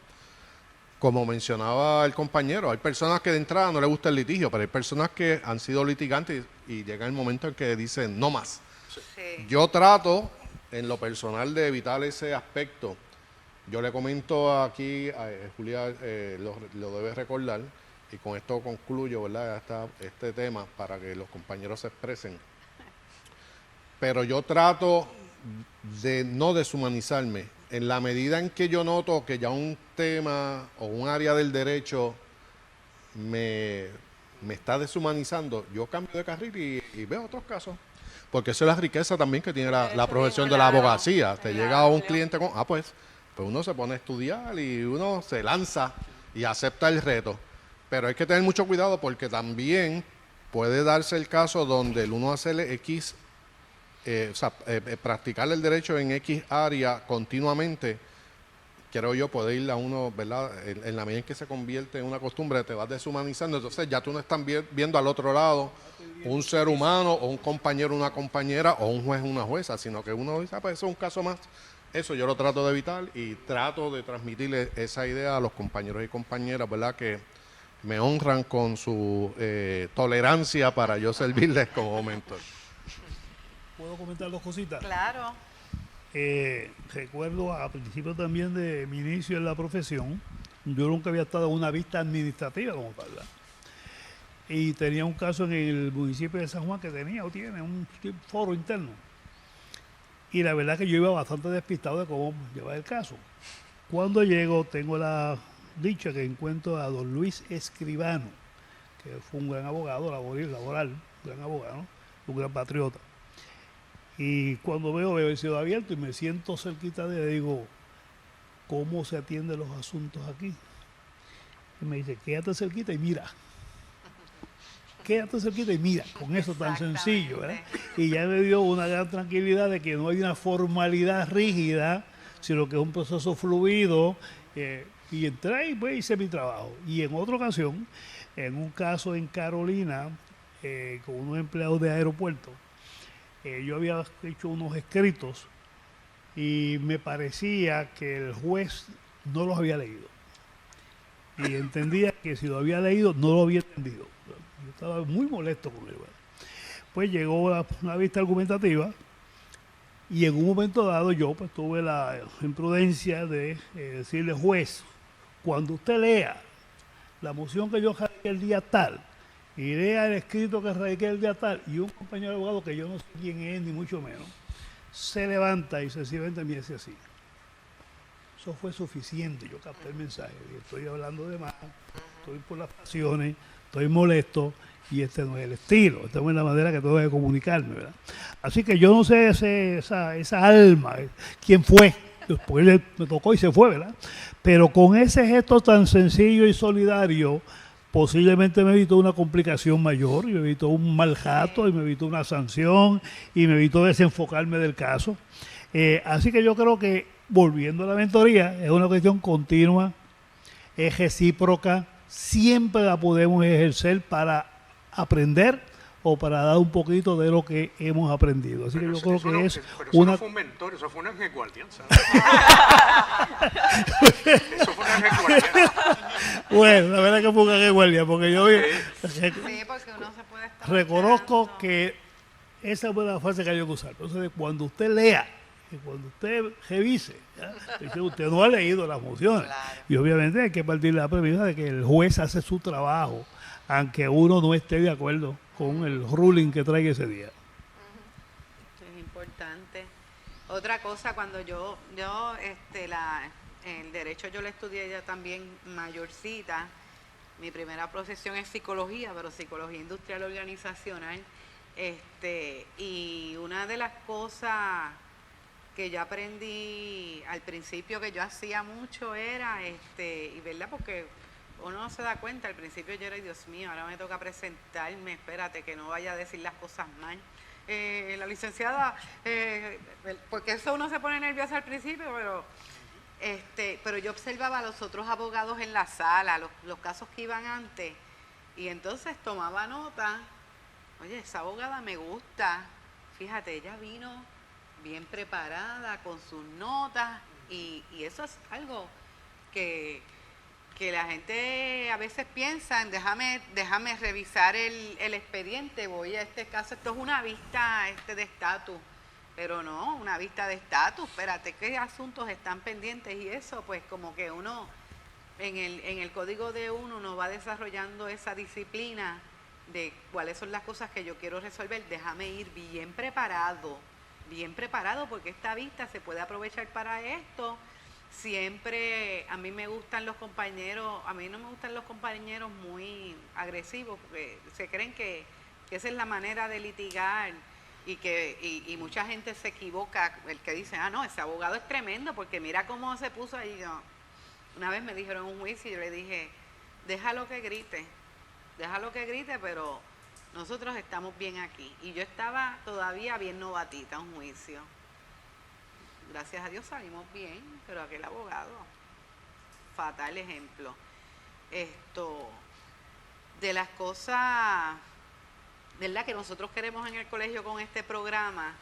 como mencionaba el compañero. Hay personas que de entrada no les gusta el litigio, pero hay personas que han sido litigantes y llega el momento en que dicen no más. Sí. Yo trato en lo personal de evitar ese aspecto. Yo le comento aquí, a Julia lo debe recordar, y con esto concluyo, ¿verdad?, este tema para que los compañeros se expresen. Pero yo trato de no deshumanizarme. En la medida en que yo noto que ya un tema o un área del derecho me está deshumanizando, yo cambio de carril y veo otros casos. Porque eso es la riqueza también que tiene la profesión de la abogacía. Te llega un cliente con, pues uno se pone a estudiar y uno se lanza y acepta el reto. Pero hay que tener mucho cuidado, porque también puede darse el caso donde el uno hace X, practicar el derecho en X área continuamente, creo yo, puede ir a uno, ¿verdad?, en la medida en que se convierte en una costumbre, te vas deshumanizando. Entonces ya tú no estás viendo al otro lado un ser humano o un compañero, una compañera, o un juez, una jueza, sino que uno dice, pues eso es un caso más. Eso yo lo trato de evitar y trato de transmitirle esa idea a los compañeros y compañeras, ¿verdad?, que me honran con su tolerancia para yo servirles como mentor. ¿Puedo comentar dos cositas? Claro. Recuerdo a principio también de mi inicio en la profesión, yo nunca había estado en una vista administrativa como tal, ¿verdad? Y tenía un caso en el municipio de San Juan que tenía o tiene un foro interno. Y la verdad que yo iba bastante despistado de cómo llevar el caso. Cuando llego, tengo la dicha que encuentro a don Luis Escribano, que fue un gran abogado laboral, un gran abogado, un gran patriota. Y cuando veo el cielo abierto y me siento cerquita de él, digo, cómo se atienden los asuntos aquí. Y me dice, quédate cerquita y mira. Quédate cerquita y mira, con eso tan sencillo, ¿verdad? Y ya me dio una gran tranquilidad de que no hay una formalidad rígida, sino que es un proceso fluido. Y entré y pues hice mi trabajo. Y en otra ocasión, en un caso en Carolina, con unos empleados de aeropuerto, yo había hecho unos escritos y me parecía que el juez no los había leído. Y entendía que si lo había leído, no lo había entendido. Yo estaba muy molesto con él. ¿Verdad? Pues llegó una vista argumentativa y en un momento dado yo pues tuve la imprudencia de decirle, juez, cuando usted lea la moción que yo radiqué el día tal y lea el escrito que radiqué el día tal, y un compañero abogado que yo no sé quién es ni mucho menos, se levanta y sencillamente me dice así. Eso fue suficiente, yo capté el mensaje, estoy hablando de más, estoy por las pasiones, estoy molesto y este no es el estilo, esta no es la manera que tengo de comunicarme, ¿verdad? Así que yo no sé esa alma, quién fue, porque él me tocó y se fue, ¿verdad? Pero con ese gesto tan sencillo y solidario, posiblemente me evitó una complicación mayor, y me evitó un mal rato, y me evitó una sanción, y me evitó desenfocarme del caso. Así que yo creo que, volviendo a la mentoría, es una cuestión continua, es recíproca, siempre la podemos ejercer para aprender o para dar un poquito de lo que hemos aprendido. Así pero que yo creo que es eso una... no fue un mentor, eso fue un ángel guardián, ¿sabes? Eso fue un ángel guardián. Bueno, la verdad que fue un ángel guardián, porque yo Sí, porque uno se puede estar reconozco esperando. que esa es la frase que hay que usar. Entonces, cuando usted lea, y cuando usted revise, ¿ya? Usted no ha leído las mociones. Claro. Y obviamente hay que partir de la premisa de que el juez hace su trabajo, aunque uno no esté de acuerdo con el ruling que traiga ese día. Es importante. Otra cosa, cuando el derecho yo lo estudié ya también mayorcita. Mi primera profesión es psicología, pero psicología industrial organizacional. Y una de las cosas que yo aprendí al principio que yo hacía mucho era, y verdad, porque uno no se da cuenta, al principio yo era, Dios mío, ahora me toca presentarme, espérate que no vaya a decir las cosas mal. La licenciada, porque eso uno se pone nervioso al principio, pero yo observaba a los otros abogados en la sala, los casos que iban antes, y entonces tomaba nota. Oye, esa abogada me gusta, fíjate, ella vino bien preparada con sus notas, y eso es algo que la gente a veces piensa en déjame revisar el expediente, voy a este caso, esto es una vista de estatus, pero no, una vista de estatus, espérate, ¿qué asuntos están pendientes? Y eso pues como que uno, en el código de uno va desarrollando esa disciplina de cuáles son las cosas que yo quiero resolver, déjame ir bien preparado, porque esta vista se puede aprovechar para esto. Siempre a mí me gustan los compañeros, a mí no me gustan los compañeros muy agresivos, porque se creen que esa es la manera de litigar, y mucha gente se equivoca, el que dice, no, ese abogado es tremendo, porque mira cómo se puso ahí. Una vez me dijeron en un juicio y yo le dije, déjalo que grite, pero nosotros estamos bien aquí. Y yo estaba todavía bien novatita en un juicio. Gracias a Dios salimos bien, pero aquel abogado, fatal ejemplo. De las cosas, ¿verdad?, que nosotros queremos en el colegio con este programa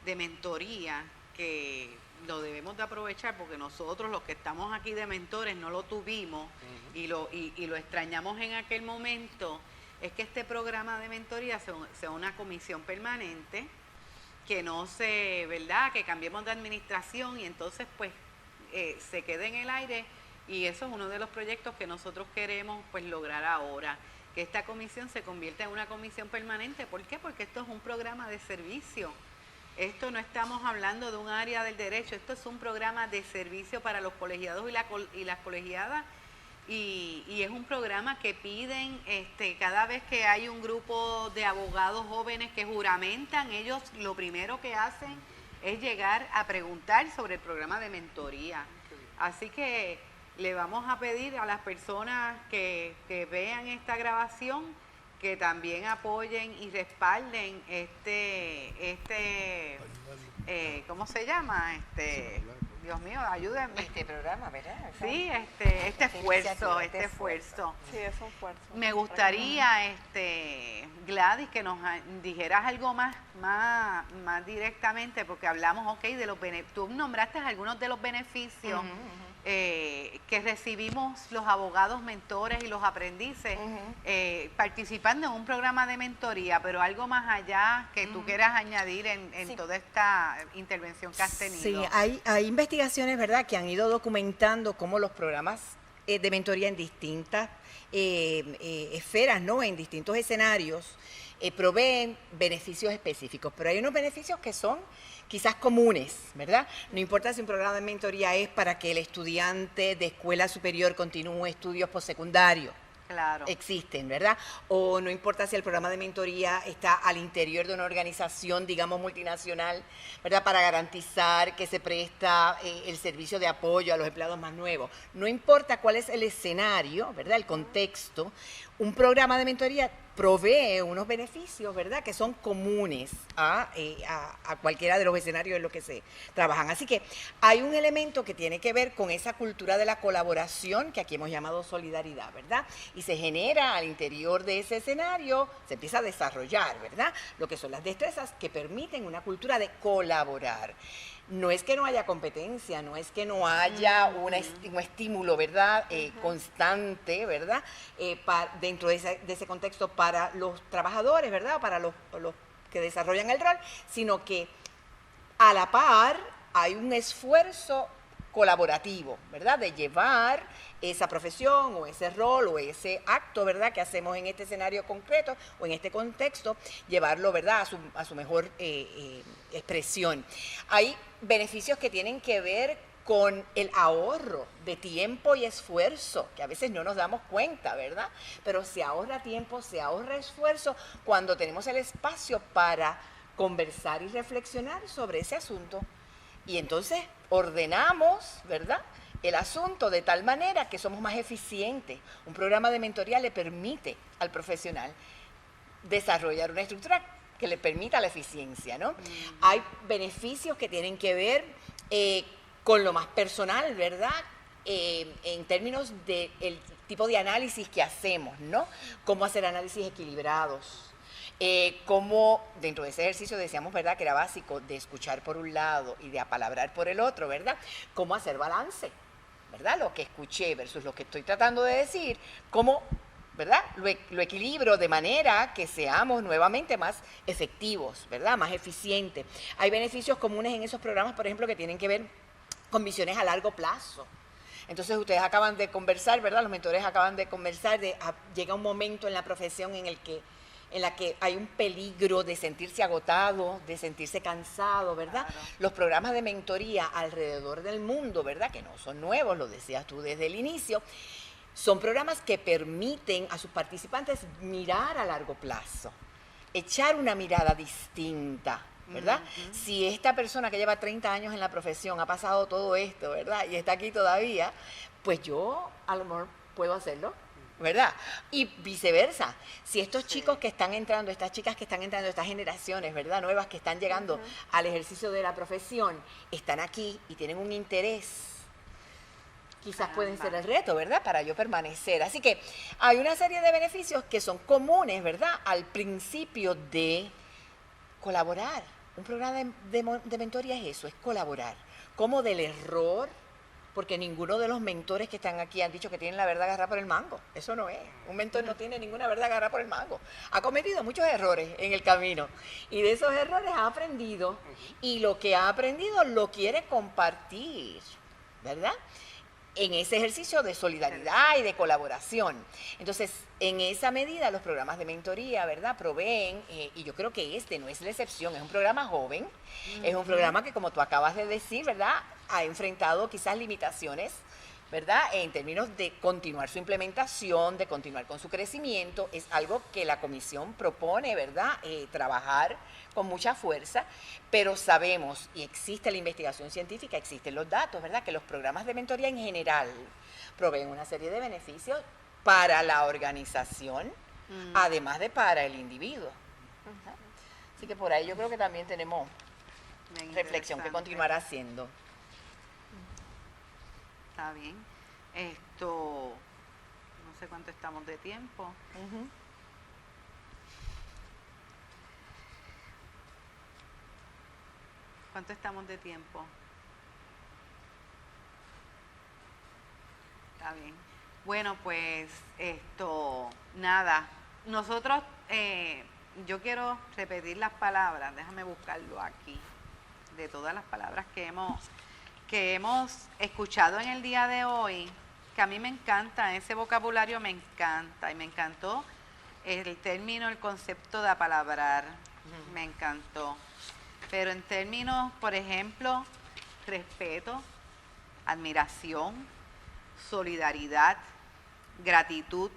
de mentoría, que lo debemos de aprovechar porque nosotros los que estamos aquí de mentores no lo tuvimos y lo extrañamos en aquel momento, es que este programa de mentoría sea una comisión permanente, que no se, ¿verdad?, que cambiemos de administración y entonces pues se quede en el aire, y eso es uno de los proyectos que nosotros queremos pues lograr ahora, que esta comisión se convierta en una comisión permanente. ¿Por qué? Porque esto es un programa de servicio. Esto no estamos hablando de un área del derecho, esto es un programa de servicio para los colegiados y las colegiadas, y es un programa que piden cada vez que hay un grupo de abogados jóvenes que juramentan, ellos lo primero que hacen es llegar a preguntar sobre el programa de mentoría. Así que le vamos a pedir a las personas que vean esta grabación que también apoyen y respalden ¿cómo se llama? Dios mío, ayúdenme. Este programa, ¿verdad? Sí, este esfuerzo. Sí, es un esfuerzo. Me gustaría, Gladys, que nos dijeras algo más directamente, porque hablamos, de los beneficios. Tú nombraste algunos de los beneficios que recibimos los abogados, mentores y los aprendices participando en un programa de mentoría, pero algo más allá que tú quieras añadir en toda esta intervención que has tenido. Sí, hay investigaciones, ¿verdad?, que han ido documentando cómo los programas de mentoría en distintas esferas, ¿no?, en distintos escenarios, proveen beneficios específicos, pero hay unos beneficios que son quizás comunes, ¿verdad? No importa si un programa de mentoría es para que el estudiante de escuela superior continúe estudios postsecundarios. Claro. Existen, ¿verdad? O no importa si el programa de mentoría está al interior de una organización, digamos, multinacional, ¿verdad?, para garantizar que se presta el servicio de apoyo a los empleados más nuevos. No importa cuál es el escenario, ¿verdad?, el contexto, un programa de mentoría provee unos beneficios, ¿verdad?, que son comunes a cualquiera de los escenarios en los que se trabajan. Así que hay un elemento que tiene que ver con esa cultura de la colaboración que aquí hemos llamado solidaridad, ¿verdad? Y se genera al interior de ese escenario, se empieza a desarrollar, ¿verdad?, lo que son las destrezas que permiten una cultura de colaborar. No es que no haya competencia, no es que no haya un estímulo, ¿verdad?, constante, ¿verdad?, dentro de ese contexto para los trabajadores, ¿verdad?, para los que desarrollan el rol, sino que a la par hay un esfuerzo colaborativo, ¿verdad?, de llevar esa profesión o ese rol o ese acto, ¿verdad?, que hacemos en este escenario concreto o en este contexto, llevarlo, ¿verdad?, a su mejor expresión. Hay beneficios que tienen que ver con el ahorro de tiempo y esfuerzo, que a veces no nos damos cuenta, ¿verdad? Pero se ahorra tiempo, se ahorra esfuerzo cuando tenemos el espacio para conversar y reflexionar sobre ese asunto. Y entonces ordenamos, ¿verdad?, el asunto de tal manera que somos más eficientes. Un programa de mentoría le permite al profesional desarrollar una estructura que le permita la eficiencia, ¿no? Hay beneficios que tienen que ver con lo más personal, ¿verdad?, en términos del tipo de análisis que hacemos, ¿no? Cómo hacer análisis equilibrados. Cómo dentro de ese ejercicio decíamos, ¿verdad?, que era básico de escuchar por un lado y de apalabrar por el otro, ¿verdad? Cómo hacer balance, ¿verdad? Lo que escuché versus lo que estoy tratando de decir, cómo, ¿verdad?, lo equilibro de manera que seamos nuevamente más efectivos, ¿verdad?, más eficientes. Hay beneficios comunes en esos programas, por ejemplo, que tienen que ver con visiones a largo plazo. Entonces ustedes acaban de conversar, ¿verdad?, los mentores acaban de conversar llega un momento en la profesión en la que hay un peligro de sentirse agotado, de sentirse cansado, ¿verdad? Claro. Los programas de mentoría alrededor del mundo, ¿verdad?, que no son nuevos, lo decías tú desde el inicio, son programas que permiten a sus participantes mirar a largo plazo, echar una mirada distinta, ¿verdad? Si esta persona que lleva 30 años en la profesión ha pasado todo esto, ¿verdad?, y está aquí todavía, pues yo a lo mejor puedo hacerlo, ¿verdad? Y viceversa, si estos chicos que están entrando, estas chicas que están entrando, estas generaciones, ¿verdad?, nuevas que están llegando al ejercicio de la profesión, están aquí y tienen un interés, quizás pueden ser el reto, ¿verdad?, para yo permanecer. Así que hay una serie de beneficios que son comunes, ¿verdad?, al principio de colaborar. Un programa de mentoría es eso, es colaborar. Como del error, porque ninguno de los mentores que están aquí han dicho que tienen la verdad agarrada por el mango. Eso no es. Un mentor no tiene ninguna verdad agarrada por el mango. Ha cometido muchos errores en el camino. Y de esos errores ha aprendido. Y lo que ha aprendido lo quiere compartir, ¿verdad?, en ese ejercicio de solidaridad y de colaboración. Entonces, en esa medida, los programas de mentoría, ¿verdad?, proveen, y yo creo que este no es la excepción, es un programa joven, es un programa que, como tú acabas de decir, ¿verdad?, ha enfrentado quizás limitaciones ¿verdad? En términos de continuar su implementación, de continuar con su crecimiento, es algo que la comisión propone, ¿verdad? Trabajar con mucha fuerza, pero sabemos, y existe la investigación científica, existen los datos, ¿verdad? Que los programas de mentoría en general proveen una serie de beneficios para la organización, además de para el individuo. Así que por ahí yo creo que también tenemos Bien reflexión que interesante. continuar haciendo. Está bien. No sé cuánto estamos de tiempo. Ujú. ¿Cuánto estamos de tiempo? Está bien. Bueno, pues nada. Nosotros, yo quiero repetir las palabras, déjame buscarlo aquí, de todas las palabras que hemos escuchado en el día de hoy, que a mí me encanta, ese vocabulario me encanta, y me encantó el término, el concepto de apalabrar, me encantó. Pero en términos, por ejemplo, respeto, admiración, solidaridad, gratitud,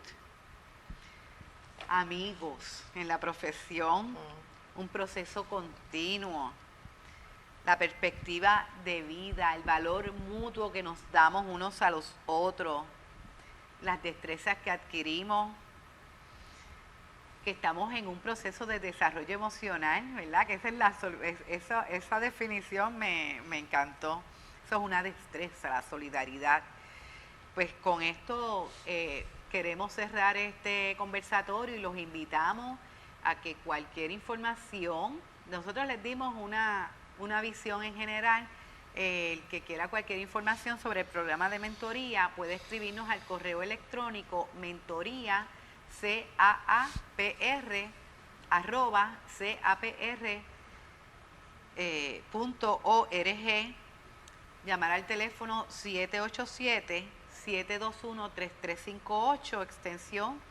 amigos en la profesión, un proceso continuo, la perspectiva de vida, el valor mutuo que nos damos unos a los otros, las destrezas que adquirimos, que estamos en un proceso de desarrollo emocional, ¿verdad? Que esa definición me encantó. Eso es una destreza, la solidaridad. Pues con esto queremos cerrar este conversatorio y los invitamos a que cualquier información, nosotros les dimos una visión en general, el que quiera cualquier información sobre el programa de mentoría puede escribirnos al correo electrónico mentoría.capr@capr.org, llamar al teléfono 787-721-3358, extensión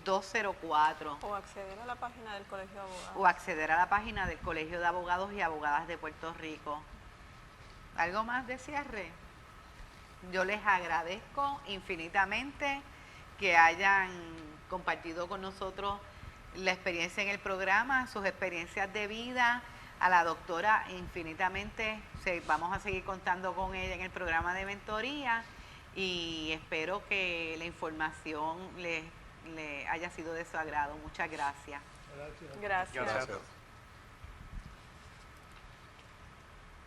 204. O acceder a la página del Colegio de Abogados. O acceder a la página del Colegio de Abogados y Abogadas de Puerto Rico. ¿Algo más de cierre? Yo les agradezco infinitamente que hayan compartido con nosotros la experiencia en el programa, sus experiencias de vida. A la doctora infinitamente, vamos a seguir contando con ella en el programa de mentoría y espero que la información le haya sido de su agrado. Muchas gracias. Gracias.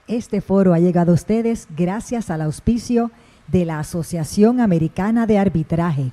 Este foro ha llegado a ustedes gracias al auspicio de la Asociación Americana de Arbitraje.